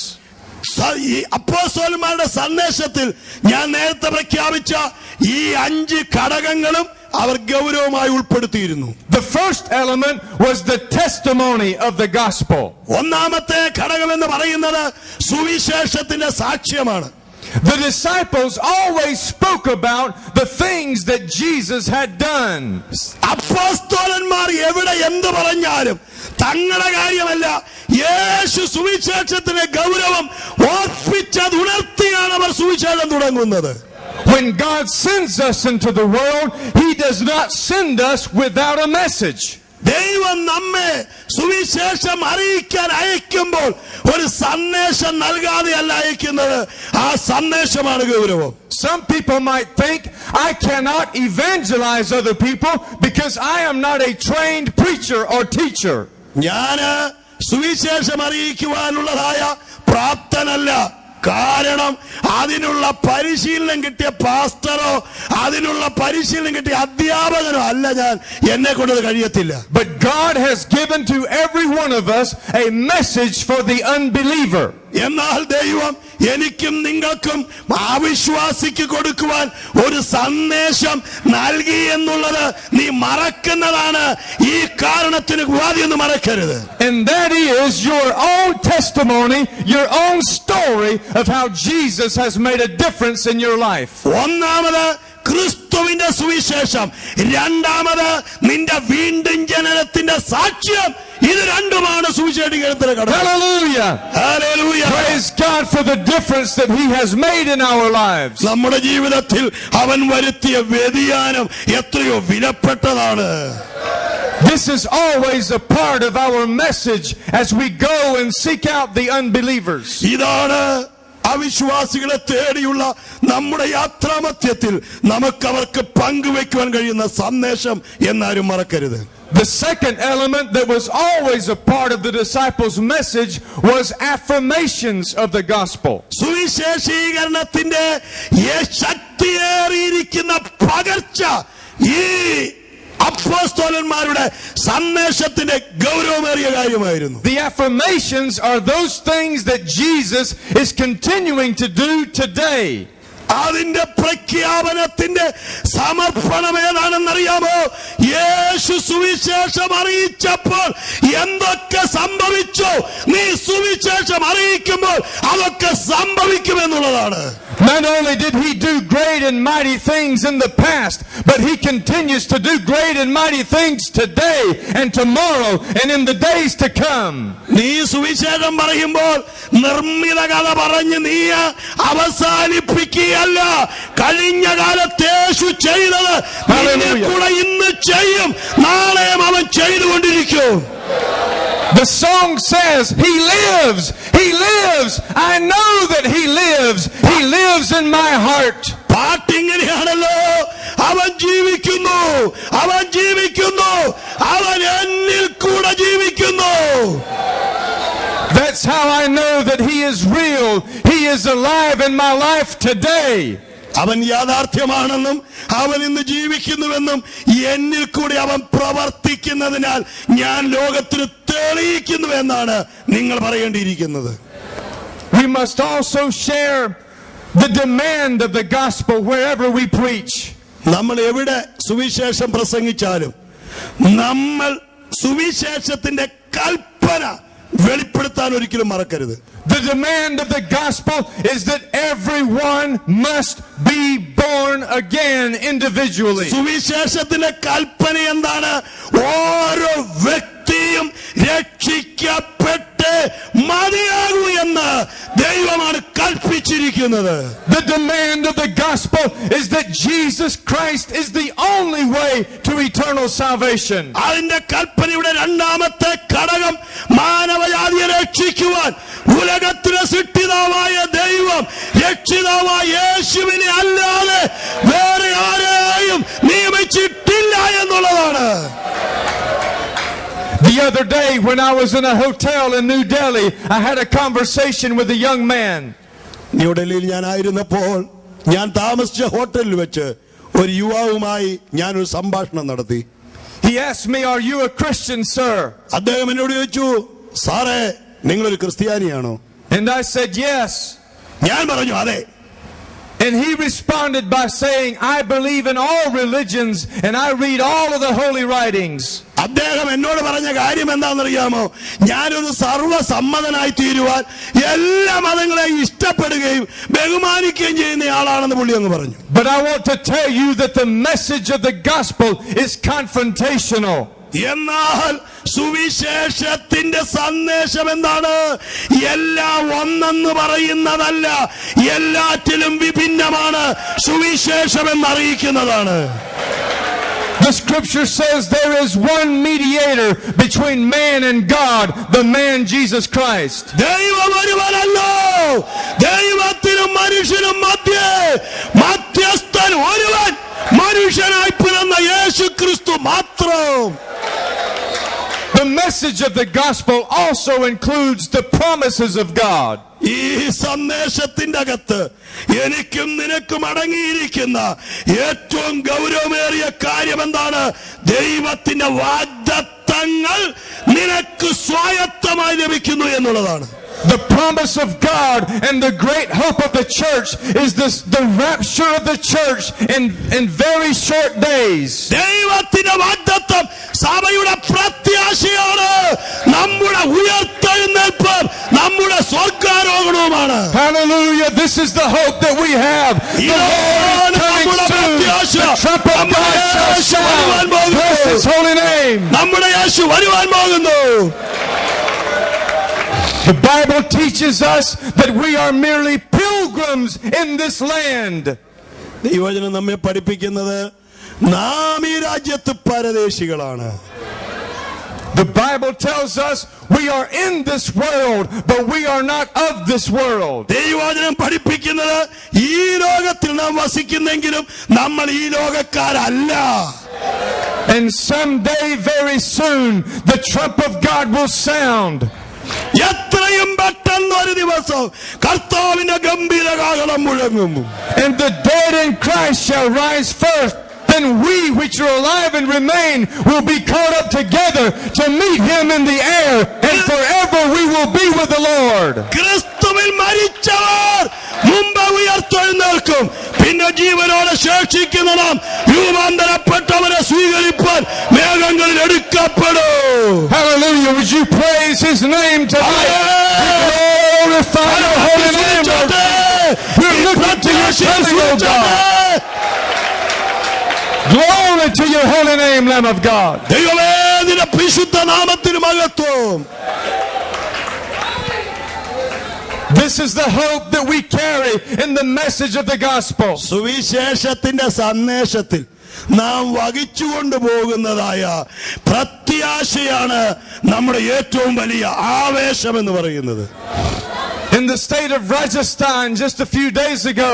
ഈ അപ്പോസ്തലന്മാരുടെ സന്ദേശത്തിൽ ഞാൻ നേരത്തെ പ്രഖ്യാപിച്ച ഈ 5 ഘടകങ്ങളും അവർ ഗൗരവമായി ഉൾപ്പെടുത്തിയിരുന്നു. The first element was the testimony of the gospel. ഒന്നാമത്തെ ഘടകം എന്ന് പറയുന്നത് സുവിശേഷത്തിന്റെ സാക്ഷ്യമാണ്. The disciples always spoke about the things that Jesus had done. അപ്പോസ്തലന്മാർ എവിടെ എന്ത് പറഞ്ഞാലും തങ്ങളുടെ കാര്യമല്ല, യേശു സുവിശേഷത്തിന്റെ ഗൗരവം ഓർപ്പിച്ചത് ഉണർത്തിയാണ് അവർ സുവിശേഷം തുടങ്ങുന്നത്. When God sends us into the world, He does not send us without a message. ദൈവം നമ്മെ സുവിശേഷം അറിയിക്കാൻ അയക്കുമ്പോൾ ഒരു സന്ദേശം നൽകാതെയല്ല അയക്കുന്നത്, ആ സന്ദേശമാണ് ഗൗരവം. Some people might think, I cannot evangelize other people because I am not a trained preacher or teacher. ഞാന് സുവിശേഷം അറിയിക്കുവാനുള്ളതായ പ്രാപ്തനല്ല, കാരണം അതിനുള്ള പരിശീലനം കിട്ടിയ പാസ്റ്ററോ അതിനുള്ള പരിശീലനം കിട്ടിയ അധ്യാപകനോ അല്ല ഞാൻ, എന്നെ കൊണ്ടത് കഴിയത്തില്ല. But God has given to every one of us a message for the unbeliever. എന്നാൽ ദൈവം എനിക്കും നിങ്ങൾക്കും അവിശ്വാസിക്ക് കൊടുക്കുവാൻ ഒരു സന്ദേശം നൽകി എന്നുള്ളത് നീ മറക്കുന്നതാണ്. ഈ കാരണത്തിന് വാദിയൊന്ന് മറക്കരുത്. And that is your own testimony, your own story of how Jesus has made a difference in your life. ഒന്നാമത് ക്രിസ്തുവിന്റെ സുവിശേഷം, രണ്ടാമത് നിന്റെ വീണ്ടും ജനനത്തിന്റെ സാക്ഷ്യം. ഇത് രണ്ടുമാണ് സുവിശേഷീകരണത്തിന്റെ ഘടകം. Hallelujah! Hallelujah! Praise God for the difference that He has made in our lives. നമ്മുടെ ജീവിതത്തിൽ അവൻ വരുത്തിയ വ്യതിയാനം എത്രയോ വിലപ്പെട്ടതാണ്. This is always a part of our message as we go and seek out the unbelievers. ഇതാണ് അവിശ്വാസികളെ തേടിയുള്ള നമ്മുടെ യാത്രാമധ്യത്തിൽ നമുക്ക് അവർക്ക് പങ്കുവെക്കുവാൻ കഴിയുന്ന സന്ദേശം എന്നാരും മറക്കരുത്. The second element that was always a part of the disciples' message was affirmations of the gospel. സുവിശേഷീകരണത്തിന്റെ ശക്തിയേറിയിരിക്കുന്ന പകർച്ച ഈ അപ്പോസ്തലന്മാരുടെ സന്ദേശത്തിന്റെ ഗൗരവമേറിയ കാര്യമായിരുന്നു. The affirmations are those things that Jesus is continuing to do today. അതിന്റെ പ്രഖ്യാപനത്തിന്റെ സമർപ്പണം ഏതാണെന്നറിയാമോ? യേശു സുവിശേഷം അറിയിച്ചപ്പോൾ എന്തൊക്കെ സംഭവിച്ചോ, നീ സുവിശേഷം അറിയിക്കുമ്പോൾ അതൊക്കെ സംഭവിക്കുമെന്നുള്ളതാണ്. Not only did he do great and mighty things in the past, but he continues to do great and mighty things today and tomorrow and in the days to come. നീ സുവിശേഷം പറയുമ്പോൾ നിർമ്മിത കഥ പറഞ്ഞ് നീ അവസാനിപ്പിക്കുകയല്ല. കഴിഞ്ഞ കാലത്ത് യേശു ചെയ്തത് നിന്നെ കൂടെ ഇന്ന് ചെയ്യും, നാളെയും അവൻ ചെയ്തുകൊണ്ടിരിക്കും. The song says, He lives, He lives, I know that He lives, He lives in my heart. പാട്ടിങ്ങനെയാണല്ലോ, അവൻ ജീവിക്കുന്നു, അവൻ ജീവിക്കുന്നു, അവൻ എന്നിൽ കൂടെ ജീവിക്കുന്നു. That's how I know that He is real, He is alive in my life today. അവൻ യാഥാർത്ഥ്യമാണെന്നും അവൻ ഇന്ന് ജീവിക്കുന്നുവെന്നും എന്നിൽ കൂടി അവൻ പ്രവർത്തിക്കുന്നതിനാൽ ഞാൻ ലോകത്തിന് തെളിയിക്കുന്നുവെന്നാണ് നിങ്ങൾ പറയേണ്ടിയിരിക്കുന്നത്. We must also share the demand of the gospel wherever we preach. നമ്മൾ എവിടെ സുവിശേഷം പ്രസംഗിച്ചാലും നമ്മൾ സുവിശേഷത്തിന്റെ കൽപ്പന വെളിപ്പെടുത്താൻ ഒരിക്കലും മറക്കരുത്. The demand of the gospel is that everyone must be born again individually. സുവിശേഷത്തിന്റെ കൽപ്പന എന്താണ്? ഓരോ വ്യക്തിയും രക്ഷിക്കപ്പെട്ട് മതിയാകൂ എന്ന് ദൈവമാണ് കൽപ്പിച്ചിരിക്കുന്നത്. The demand of the gospel is that Jesus Christ is the only way to eternal salvation. അതിന്റെ കൽപ്പനയുടെ രണ്ടാമത്തെ ഘടകം മാനവജാതിയെ രക്ഷിക്കുവാൻ ഉലകത്തിലെ സൃഷ്ടിതാവായ ദൈവം രക്ഷിതാവായ യേശുവിനെ അല്ലാതെ വേറെ ആരെയും നിയമിച്ചിട്ടില്ല എന്നുള്ളതാണ്. The other day when I was in a hotel in New Delhi, I had a conversation with a young man. ന്യൂഡൽഹിയിൽ ഞാനായിരുന്നപ്പോൾ ഞാൻ താമസിച്ച ഹോട്ടലിൽ വെച്ച് ഒരു യുവാവുമായി ഞാനൊരു സംഭാഷണം നടത്തി. He asked me, "Are you a Christian, sir?" അദ്ദേഹം എന്നോട് ചോദിച്ചു, സാറേ നിങ്ങളൊരു ക്രിസ്ത്യാനിയാണോ? And I said, "Yes." ഞാൻ പറഞ്ഞു അതെ. And he responded by saying, "I believe in all religions and I read all of the holy writings." അദ്ദേഹം എന്നോട് പറഞ്ഞ കാര്യം എന്താണെന്നറിയാമോ? ഞാനൊരു സർവ്വസമ്മതനായി തീരുവാൻ എല്ലാ മതങ്ങളെയും ഇഷ്ടപ്പെടുകയും ബഹുമാനിക്കുകയും ചെയ്യുന്ന ആളാണെന്ന് പുള്ളി അങ്ങ് പറഞ്ഞു. But I want to tell you that the message of the gospel is confrontational. എന്നാൽ സുവിശേഷത്തിന്റെ സന്ദേശം എന്താണ്? എല്ലാം ഒന്നെന്ന് പറയുന്നതല്ല, എല്ലാറ്റിലും വിഭിന്നമാണ് സുവിശേഷം എന്നറിയിക്കുന്നതാണ്. The scripture says there is one mediator between man and God, the man Jesus Christ. ദൈവം ഒരുവനല്ലോ, ദൈവത്തിനും മനുഷ്യനും മധ്യസ്ഥൻ ഒരുവൻ, മനുഷ്യനായി പിറന്ന യേശു ക്രിസ്തു മാത്രം. The message of the gospel also includes the promises of God. ഈ സന്ദേശത്തിന്റെ അകത്ത് എനിക്കും നിനക്കും അടങ്ങിയിരിക്കുന്ന ഏറ്റവും ഗൗരവമേറിയ കാര്യം എന്താണ്? ദൈവത്തിന്റെ വാഗ്ദത്തങ്ങൾ നിനക്ക് സ്വായത്തമായി ലഭിക്കുന്നു എന്നുള്ളതാണ്. The promise of God and the great hope of the church is the rapture of the church in very short days. ദൈവത്തിന്റെ വാഗ്ദത്തം സഭയുടെ പ്രത്യാശയാണ്, നമ്മുടെ ഉയർത്തെഴുന്നേൽപ്പ്, നമ്മുടെ സ്വർഗ്ഗാരോഹണവുമാണ്. Hallelujah! This is the hope that we have. The Lord is coming soon. The trumpet of God shall sound. Bless His holy name. നമ്മുടെ യേശു വരുവാൻ പോകുന്നു. The Bible teaches us that we are merely pilgrims in this land. ദൈവവചനം നമ്മെ പഠിപ്പിക്കുന്നത് നാം ഈ രാജ്യത്ത് പരദേശികളാണ്. The Bible tells us we are in this world, but we are not of this world. ദൈവവചനം പഠിപ്പിക്കുന്നത് ഈ ലോകത്തിൽ നാം വസിക്കുന്നെങ്കിലും നമ്മൾ ഈ ലോകക്കാരല്ല. And someday, very soon, the trump of God will sound. എത്രയും പെട്ടെന്ന് ഒരു ദിവസം കർത്താവിന്റെ ഗംഭീരകാഹളം മുഴങ്ങും. And the dead in Christ shall rise then we which are alive and remain will be caught up together to meet him in the air, and forever we will be with the Lord. ക്രിസ്തുവിൽ മരിച്ചവർ മുമ്പ് ഉയർത്തെഴുന്നേൽക്കും. പിന്നെ ജീവനോടെ ശേഷിക്കുന്ന നാം രൂപാന്തരപ്പെട്ടവരെ സ്വീകരിപ്പാൻ മേഘങ്ങളിൽ എടുക്കപ്പെടും. Hallelujah. Would you praise his name tonight? Glorify your holy name, Lord. We're looking to your coming, O God. Glory to your holy name, Lamb of God. ദൈവമേ, നിന്റെ പരിശുദ്ധ നാമത്തിന് മഹത്വം. This is the hope that we carry in the message of the gospel. സുവിശേഷത്തിന്റെ സന്ദേശത്തിൽ നാം വഹിച്ചുകൊണ്ടു പോകുന്നതായ പ്രത്യാശയാണ് നമ്മുടെ ഏറ്റവും വലിയ ആവേശം എന്ന് പറയുന്നത്. In the state of Rajasthan, just a few days ago,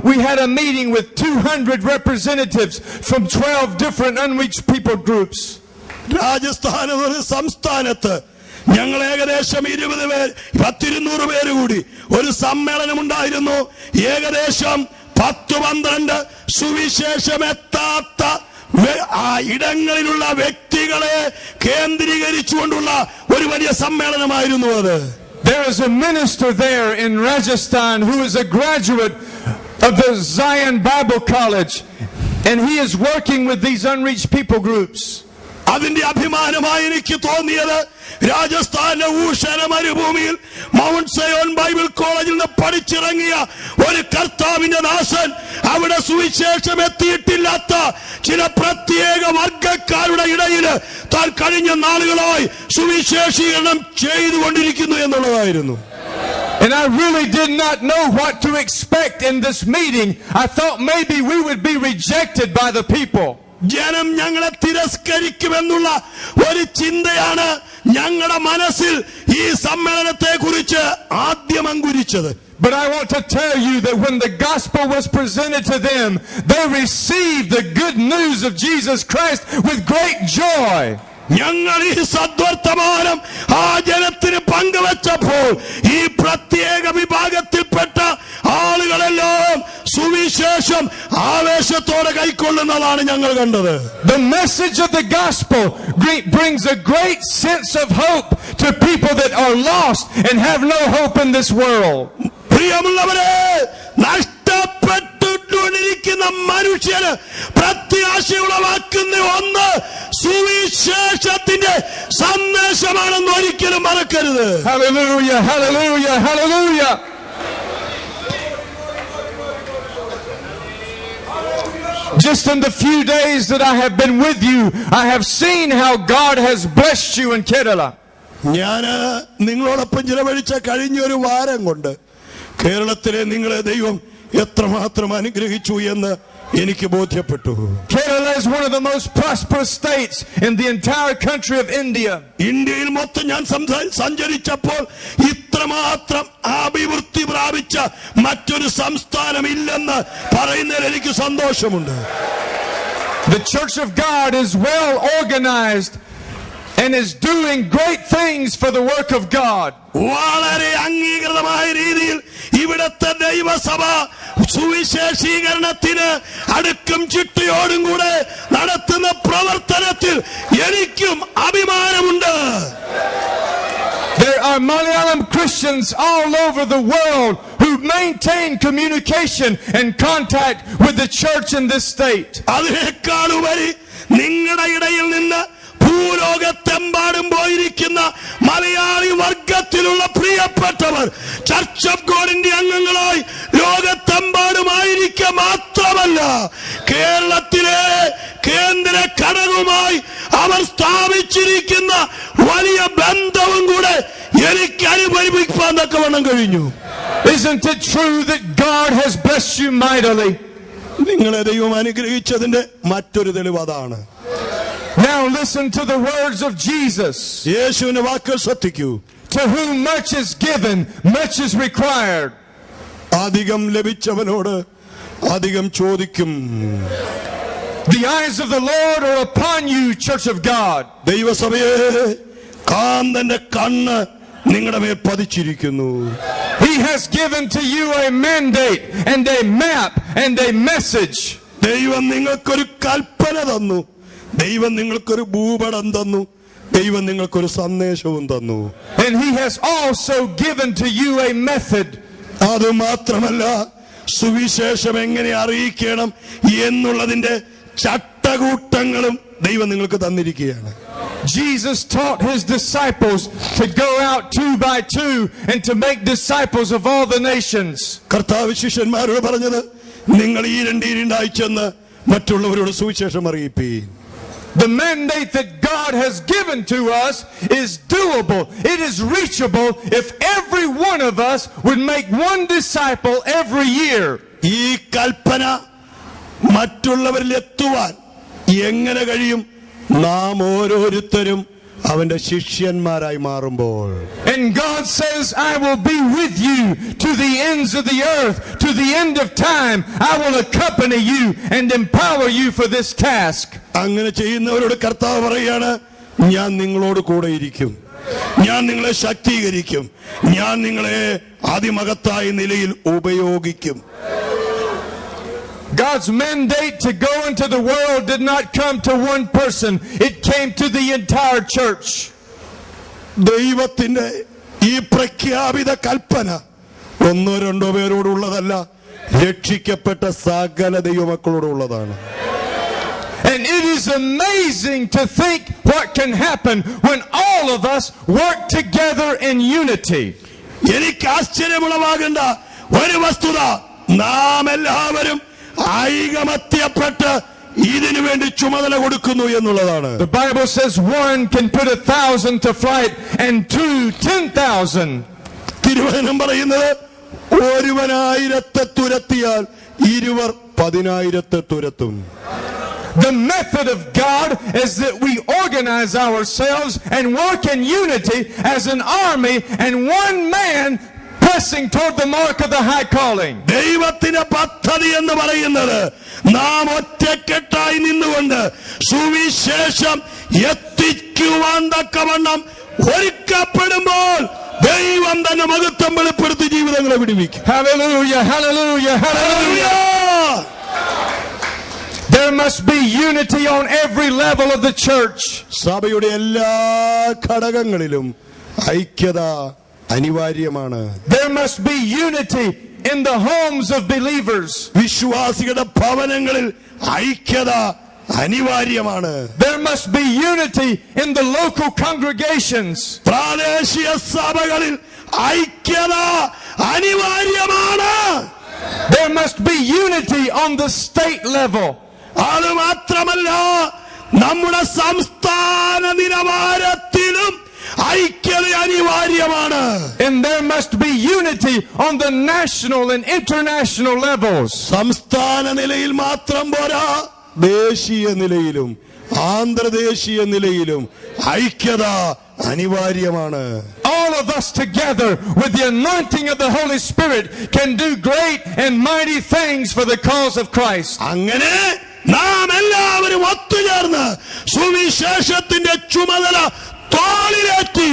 we had a meeting with 200 representatives from 12 different unreached people groups. Rajasthan എന്ന സംസ്ഥാനത്ത് ഞങ്ങൾ ഏകദേശം 200 പേര് കൂടി ഒരു സമ്മേളനം ഉണ്ടായിരുന്നു. ഏകദേശം 10-12 സുവിശേഷമെത്താത്ത ഇടങ്ങളിലുള്ള വ്യക്തികളെ കേന്ദ്രീകരിച്ചുകൊണ്ടുള്ള ഒരു വലിയ സമ്മേളനമായിരുന്നു അത്. There is a minister there in Rajasthan who is a graduate of the Zion Bible College, and he is working with these unreached people groups. അതിന്റെ അഭിമാനമായി എനിക്ക് തോന്നിയത് രാജസ്ഥാനിലെ ഊഷന മരുഭൂമിയിൽ മൗണ്ട് സയോൺ ബൈബിൾ കോളേജിൽ നിന്ന് പഠിച്ചിറങ്ങിയ ഒരു കർത്താവിന്റെ ദാസൻ അവിടെ സുവിശേഷം എത്തിയിട്ടില്ലാത്ത ചില പ്രത്യേക വർഗക്കാരുടെ ഇടയിൽ താൻ കഴിഞ്ഞ നാളുകളായി സുവിശേഷീകരണം ചെയ്തുകൊണ്ടിരിക്കുന്നു എന്നുള്ളതായിരുന്നു. And I really did not know what to expect in this meeting. I thought maybe we would be rejected by the people. ജനം ഞങ്ങളെ തിരസ്കരിക്കുമെന്നുള്ള ഒരു ചിന്തയാണ് ഞങ്ങളുടെ മനസ്സിൽ ഈ സമ്മേളനത്തെ കുറിച്ച് ആദ്യം അങ്കുരിച്ചത്. But I want to tell you that when the gospel was presented to them, they received the good news of Jesus Christ with great joy. ഞങ്ങൾ ഈ സദ്വർത്തമാനം ആ ജനത്തിന് പങ്കുവച്ചപ്പോൾ ഈ പ്രത്യേക വിഭാഗത്തിൽപ്പെട്ട ആളുകളെല്ലാം സുവിശേഷം ആവേശത്തോടെ കൈക്കൊള്ളുന്നതാണ് ഞങ്ങൾ കണ്ടത്. The message of the gospel brings a great sense of hope to people that are lost and have no hope in this world. പ്രിയമുള്ളവരെ, നഷ്ടപ്പെട്ടുകൊണ്ടിരിക്കുന്ന മനുഷ്യന് പ്രത്യാശയുളവാക്കുന്ന ഒന്ന് സുവിശേഷത്തിന്റെ സന്ദേശമാണെന്ന് ഒരിക്കലും മറക്കരുത്. Hallelujah, hallelujah, hallelujah. Just in the few days that I have been with you, I have seen how God has blessed you in Kerala. ഞാന് നിങ്ങളോടൊപ്പം ചിലവഴിച്ച കഴിഞ്ഞൊരു വാരം കൊണ്ട് കേരളത്തിലെ നിങ്ങളെ ദൈവം എത്രമാത്രം അനുഗ്രഹിച്ചു എന്ന് എനിക്ക് ബോധ്യപ്പെട്ടു. Kerala is one of the most prosperous states in the entire country of India. ഇന്ത്യയിൽ മൊത്തം ഞാൻ സഞ്ചരിച്ചപ്പോൾ ഇത്രമാത്രം അഭിവൃദ്ധി പ്രാപിച്ച മറ്റൊരു സംസ്ഥാനം ഇല്ലെന്ന് പറയുന്നതിൽ എനിക്ക് സന്തോഷമുണ്ട്. The Church of God is well organized and is doing great things for the work of God. വളരെ അംഗീകൃതമായ രീതിയിൽ ഇവിടത്തെ ദൈവസഭ സുവിശേഷീകരണത്തിന് അടുക്കും ചിട്ടയോടും കൂടെ നടത്തുന്ന പ്രവർത്തനത്തിൽ എനിക്കും അഭിമാനമുണ്ട്. There are Malayalam Christians all over the world who maintain communication and contact with the church in this state. അതിനേക്കാളുപരി നിങ്ങളുടെ ഇടയിൽ നിന്ന് ഭൂലോകത്തെമ്പാടും പോയിരിക്കുന്ന മലയാളി വർഗത്തിലുള്ള പ്രിയപ്പെട്ടവർ ചർച്ച് ഓഫ് ഗോഡിന്റെ അംഗങ്ങളായി ലോകത്തെമ്പാടുമായിരിക്കുക മാത്രമല്ല, കേരളത്തിലെ കേന്ദ്ര ഘടകവുമായി അവർ സ്ഥാപിച്ചിരിക്കുന്ന വലിയ ബന്ധവും കൂടെ എനിക്ക് അനുഭവിക്കാൻ തക്കവണ്ണം കഴിഞ്ഞു. Isn't it true that God has blessed you mightily? നിങ്ങളെ ദൈവം അനുഗ്രഹിച്ചതിന്റെ മറ്റൊരു തെളിവ് അതാണ്. Now listen to the words of Jesus. യേശുവിന്റെ വാക്കുകൾ ശ്രദ്ധിക്കൂ. To whom much is given, much is required. അധികം ലഭിച്ചവനോട് അധികം ചോദിക്കും. The eyes of the Lord are upon you, Church of God. ദൈവസഭയെ കാന്തന്റെ കണ്ണ് നിങ്ങളുടെ മേൽ പതിച്ചിരിക്കുന്നു. He has given to you a mandate and a map and a message. ദൈവം നിങ്ങൾക്കൊരു കൽപ്പന തന്നു, ദൈവം നിങ്ങൾക്കൊരു ഭൂപടം തന്നു, ദൈവം നിങ്ങൾക്കൊരു സന്ദേശവും തന്നു. And he has also given to you a method. അത് മാത്രമല്ല, സുവിശേഷം എങ്ങനെ അറിയിക്കണം എന്നുള്ളതിന്റെ ചട്ടകൂട്ടങ്ങളും ദൈവം നിങ്ങൾക്ക് തന്നിരിക്കുകയാണ്. Jesus taught his disciples to go out 2 by 2 and to make disciples of all the nations. കർത്താവ് ശിഷ്യന്മാരോട് പറഞ്ഞത്, നിങ്ങൾ ഈ രണ്ടീരണ്ടായി ചെന്ന് മറ്റുള്ളവരോട് സുവിശേഷം അറിയിപ്പീൻ. The mandate that God has given to us is doable. It is reachable if every one of us would make one disciple every year. ഈ കൽപ്പന മറ്റുള്ളവരിൽ എത്തുവാൻ എങ്ങനെ കഴിയും? നാം ഓരോരുത്തരും അവന്റെ ശിഷ്യന്മാരായി മാറുമ്പോൾ. And God says, I will be with you to the ends of the earth, to the end of time. I will accompany you and empower you for this task. അങ്ങനെ ചെയ്യുന്നവരോട് കർത്താവ് പറയാണ്, ഞാൻ നിങ്ങളോട് കൂടെ ഇരിക്കും, ഞാൻ നിങ്ങളെ ശക്തീകരിക്കും, ഞാൻ നിങ്ങളെ അതിമഹത്തായ നിലയിൽ ഉപയോഗിക്കും. God's mandate to go into the world did not come to one person. It came to the entire church. ദൈവത്തിന്റെ ഈ പ്രഖ്യാപിത കൽപ്പന ഒന്നോ രണ്ടോ പേരോടുള്ളതല്ല, രക്ഷിക്കപ്പെട്ട സകല ദൈവമക്കളോടുള്ളതാണ്. And it is amazing to think what can happen when all of us work together in unity. എനിക്ക് ആശ്ചര്യമുളവാകേണ്ട ഒരു വസ്തുത, നാം എല്ലാവരും ഐകമത്യപ്പെട്ട് ഇതിനു വേണ്ടി ചുമതല കൊടുക്കുന്നു എന്നുള്ളതാണ്. The Bible says one can put 1,000 to flight and 2 10,000. തിരുവചനം പറയുന്നത്, ഒരുവൻ 1000 തുരത്തിയാൽ 20 10,000 തുരത്തും. The method of God is that we organize ourselves and work in unity as an army and one man pressing toward the mark of the high calling. ദൈവത്തിന്റെ പദ്ധതി എന്ന് പറയുന്നത് നാം ഒറ്റക്കെട്ടായി നിന്നുകൊണ്ട് സുവിശേഷം എത്തിക്കുവാൻ തക്കവണ്ണം ഒരുക്കപ്പെടുമ്പോൾ ദൈവം തന്നെ മഹത്വം വെളിപ്പെടുത്തി ജീവിതങ്ങളെ വിടുവിക്കും. Hallelujah, hallelujah, hallelujah. There must be unity on every level of the church. സഭയുടെ എല്ലാ ഘടകങ്ങളിലും ഐക്യത അനിവാര്യമാണ്. There must be unity in the homes of believers. വിശ്വാസികളുടെ ഭവനങ്ങളിൽ ഐക്യത അനിവാര്യമാണ്. There must be unity in the local congregations. പ്രാദേശിക സഭകളിൽ ഐക്യത അനിവാര്യമാണ്. There must be unity on the state level. അത് മാത്രമല്ല, നമ്മുടെ സംസ്ഥാന നിലവാരത്തിലും ഐക്യത അനിവാര്യമാണ്. And there must be unity on the national and international levels. സംസ്ഥാന നിലയിൽ മാത്രം പോരാ, ദേശീയ നിലയിലും ആന്തർദേശീയ നിലയിലും ഐക്യത അനിവാര്യമാണ്. All of us together with the anointing of the Holy Spirit can do great and mighty things for the cause of Christ. അങ്ങനെ നാം എല്ലാവരും ഒത്തുചേർന്ന് സുവിശേഷത്തിന്റെ ചുമതല തോളിലേറ്റി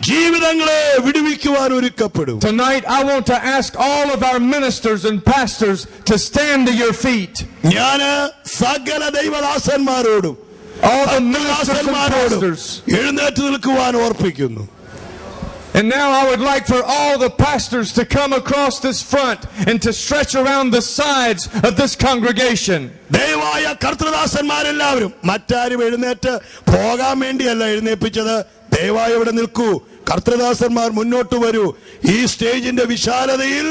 ജീവിതങ്ങളെ വിടുവിക്കുവാൻ ഒരുക്കപ്പെടും. Tonight I want to ask all of our ministers and pastors to stand to your feet. ഞാൻ സകല ദൈവദാസന്മാരോടും All the ministers and pastors. എഴുന്നേറ്റ് നിൽക്കുവാൻ ഓർപ്പിക്കുന്നു. And now I would like for all the pastors to come across this front and to stretch around the sides of this congregation. ദയവായ കർത്തൃദാസന്മാരെല്ലാവരും, മറ്റാരും എഴുന്നേറ്റ് പോകാൻ വേണ്ടിയല്ല എഴുന്നേൽപ്പിച്ചത്, ദയവായി ഇവിടെ നിൽക്കൂ. കർത്തൃദാസന്മാർ മുന്നോട്ട് വരൂ. ഈ സ്റ്റേജിന്റെ വിശാലതയിൽ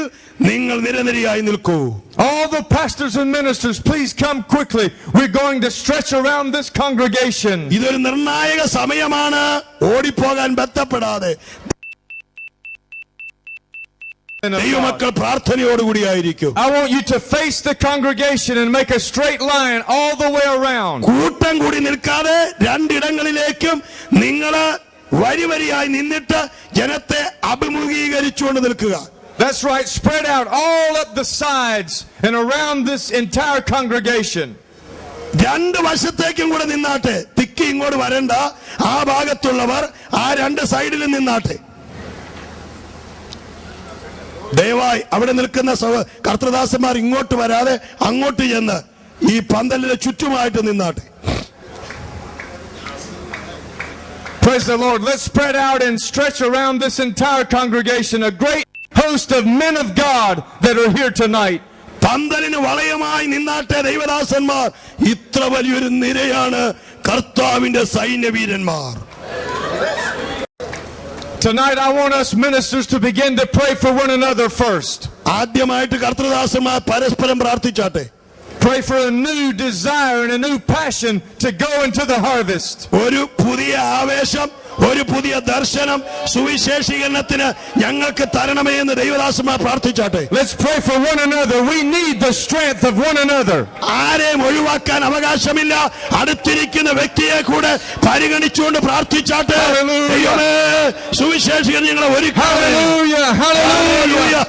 നിങ്ങൾ നിരനിരയായി നിൽക്കൂ. All the pastors and ministers, please come quickly. We're going to stretch around this congregation. ഇതൊരു നിർണായക സമയമാണ്. ഓടിപ്പോകാൻ ബന്ധപ്പെടാതെ ദൈവമക്കൾ പ്രാർത്ഥനയോടുകൂടിയായിരിക്കും. I want you to face the congregation and make a straight line all the way around. കൂട്ടം കൂടി നിൽക്കാതെ രണ്ടിടങ്ങളിലേക്കും നിങ്ങൾ വരിവരിയായി നിന്നിട്ട് ജനത്തെ അഭിമുഖീകരിച്ചുകൊണ്ട് നിൽക്കുക. That's right, spread out all up the sides and around this entire congregation. രണ്ട് വശത്തേക്കും കൂടെ നിന്നാട്ടെ, തിക്കി ഇങ്ങോട്ട് വരണ്ട. ആ ഭാഗത്തുള്ളവർ ആ രണ്ട് സൈഡിലും നിന്നാട്ടെ. ദയവായി അവിടെ നിൽക്കുന്ന കർത്തൃദാസന്മാർ ഇങ്ങോട്ട് വരാതെ അങ്ങോട്ട് ചെന്ന് ഈ പന്തലിന്റെ ചുറ്റുമായിട്ട് നിന്നാട്ടെ. Praise the Lord. Let's spread out and stretch around this entire congregation a great host of men of God that are here tonight. പന്തലിന് വളയമായി നിന്നാട്ടെ ദൈവദാസന്മാർ. ഇത്ര വലിയൊരു നിരയാണ് കർത്താവിന്റെ സൈന്യവീരന്മാർ. Tonight I want us ministers to begin to pray for one another first. ആദ്യമായിട്ട് കർത്തൃദാസന്മാർ പരസ്പരം പ്രാർത്ഥിച്ചാട്ടെ. Pray for a new desire and a new passion to go into the harvest. ഒരു പുതിയ ആവേശം, ഒരു പുതിയ ദർശനം സുവിശേഷീകരണത്തിന് ഞങ്ങൾക്ക് തരണമേ എന്ന് ദൈവദാസന്മാർ പ്രാർത്ഥിച്ചാട്ടെ. Let's pray for one another. We need the strength of one another. ആരെയും ഒഴിവാക്കാൻ അവകാശമില്ല. അടുത്തിരിക്കുന്ന വ്യക്തിയെ കൂടെ പരിഗണിച്ചുകൊണ്ട് പ്രാർത്ഥിച്ചാട്ടെ. ദൈവമേ, സുവിശേഷീകരണം ഞങ്ങളെ ഒരുക്കണമേ. Hallelujah, hallelujah.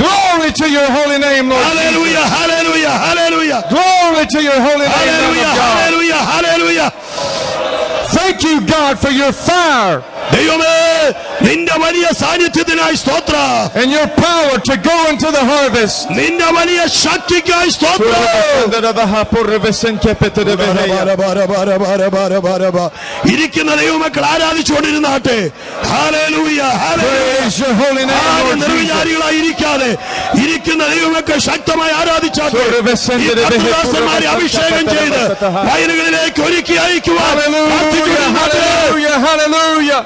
Glory to your holy name, Lord. Hallelujah, hallelujah, hallelujah. Glory to your holy name, Hallelujah, hallelujah, hallelujah. Thank you, God, for your fire. ദൈവമേ, നിന്റെ വലിയ സാന്നിധ്യത്തിനായി സ്തോത്രം. And your power to go into the harvest. നിന്റെ വലിയ ശക്തിക്കായി സ്തോത്രം. ഇരിക്കുന്ന ദൈവമക്കൾ ആരാധിച്ചുകൊണ്ടിരുന്നാട്ടെ. Hallelujah, Praise your holy name, Lord Jesus. നിർവിചാരികളായി ഇരിക്കാതെ ഇരിക്കുന്ന ദൈവമക്കൾ ശക്തമായി ആരാധിച്ചാട്ടെ. ഈ കർത്തൃദാസന്മാരെ അഭിഷേകം ചെയ്ത് വയലുകളിലേക്ക് ഒരുക്കി അയക്കുവാൻ Hallelujah, hallelujah.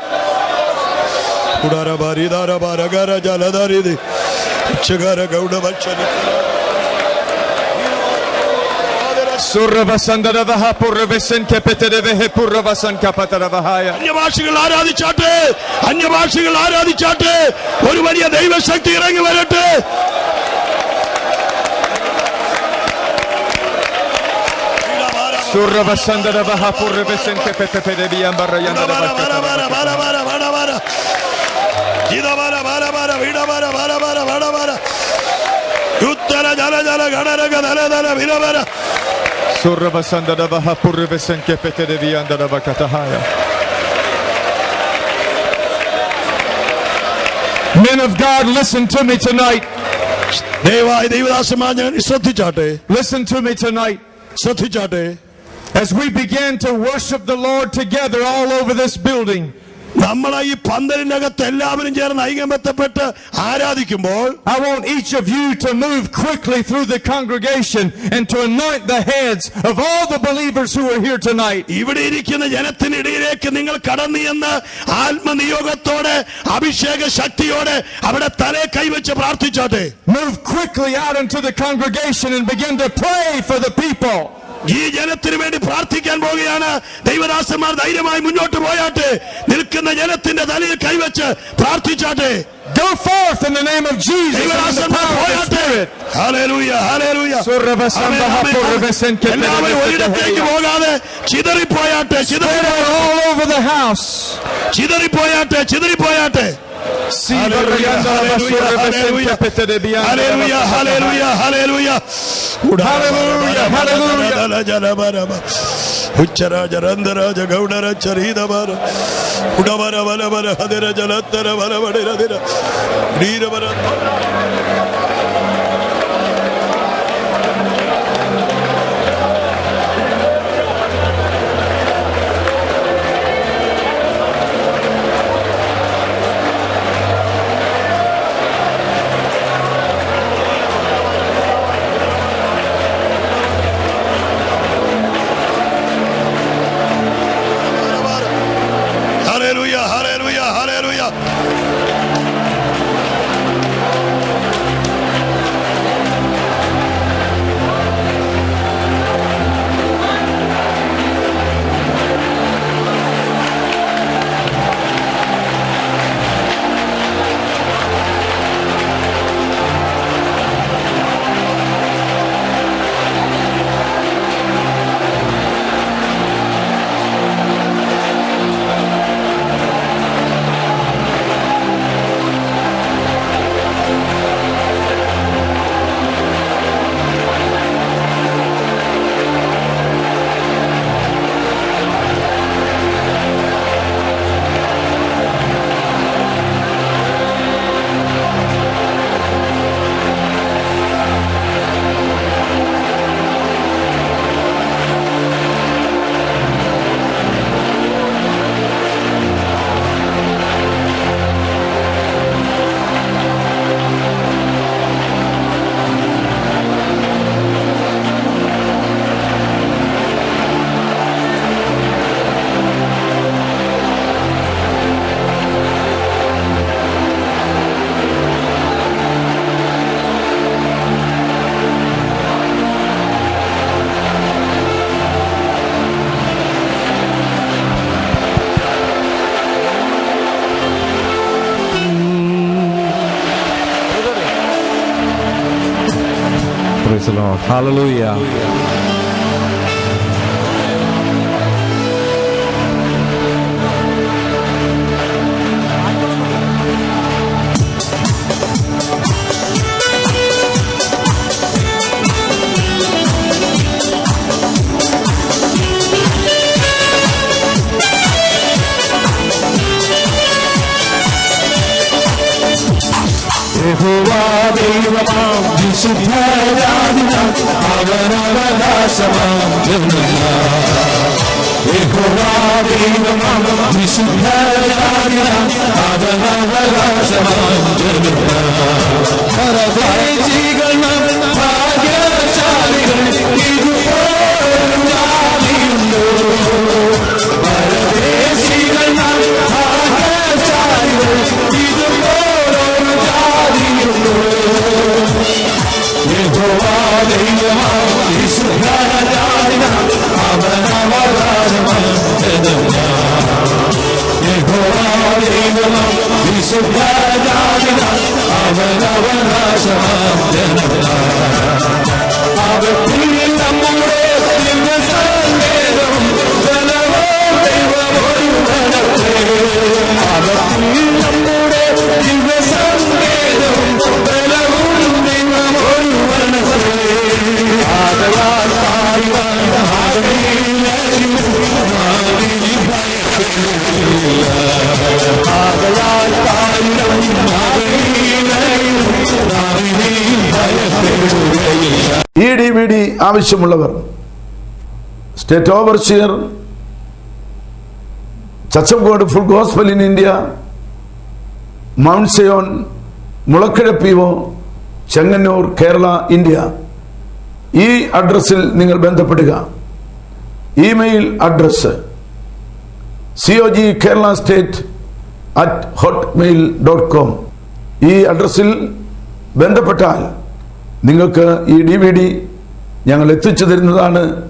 അന്യഭാഷകൾ ആരാധിച്ചാട്ടെ, അന്യഭാഷകൾ ആരാധിച്ചാട്ടെ. ഒരു വലിയ ദൈവശക്തി ഇറങ്ങി വരട്ടെ. Men of God, listen to me tonight. ദയവായി ദൈവദാസന്മാർ ശ്രദ്ധിച്ചാട്ടെ, Listen to me tonight. ശ്രദ്ധിച്ചാട്ടെ. As we begin to worship the Lord together all over this building, നമ്മളെ ഈ പന്തലിനകത്ത് എല്ലാവരും ചേർന്ന് ഐക്യബദ്ധപ്പെട്ട് ആരാധിക്കുമ്പോൾ I want each of you to move quickly through the congregation and to anoint the heads of all the believers who are here tonight. ഇവിടെ ഇരിക്കുന്ന ജനത്തിനിടയിലേക്ക് നിങ്ങൾ കടന്നു എന്ന് ആത്മനിയോഗത്തോടെ അഭിഷേക ശക്തിയോടെ അവിടെ തലയെ കൈവച്ച് പ്രാർത്ഥിച്ചാട്ടെ. Move quickly out into the congregation and begin to pray for the people. ഈ ജനത്തിന് വേണ്ടി പ്രാർത്ഥിക്കാൻ പോവുകയാണ്. ദൈവദാസന്മാർ ധൈര്യമായി മുന്നോട്ട് പോയാട്ടെ. നിൽക്കുന്ന ജനത്തിന്റെ തലയിൽ കൈവച്ച് പ്രാർത്ഥിച്ചാട്ടെ. Go forth in the name of Jesus. ദൈവദാസന്മാർ പോയാട്ടെ. Hallelujah, hallelujah. എല്ലാവരും ഒരിടത്തേക്ക് പോകാതെ ചിതറിപ്പോയാട്ടെ, all over the house. ചിതറിപ്പോയാട്ടെ, ചിതറിപ്പോയാട്ടെ. Hallelujah, hallelujah, hallelujah, hallelujah. Hallelujah, hallelujah. Uchara jarandara jagaudara charida bara udavara vala bara hadera jalatara vala badira dira dira bara. Hallelujah, hallelujah, hallelujah. Praise the Lord. Hallelujah. ഈ DVD ആവശ്യമുള്ളവർ state overseer Church of God Full Gospel in India, Mount Zion, Mulakuzha PO, Chengannur, Kerala, India. ഈ അഡ്രസ്സിൽ നിങ്ങൾ ബന്ധപ്പെടുക. Email address cogkerala@hotmail.com. ഈ അഡ്രസ്സിൽ ബന്ധപ്പെട്ടാൽ നിങ്ങൾക്ക് ഈ DVD ഞങ്ങൾ എത്തിച്ചു തരുന്നതാണ്.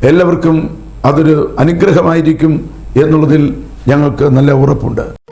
എല്ലാവർക്കും അതൊരു അനുഗ്രഹമായിരിക്കും എന്നുള്ളതിൽ ഞങ്ങൾക്ക് നല്ല ഉറപ്പുണ്ട്.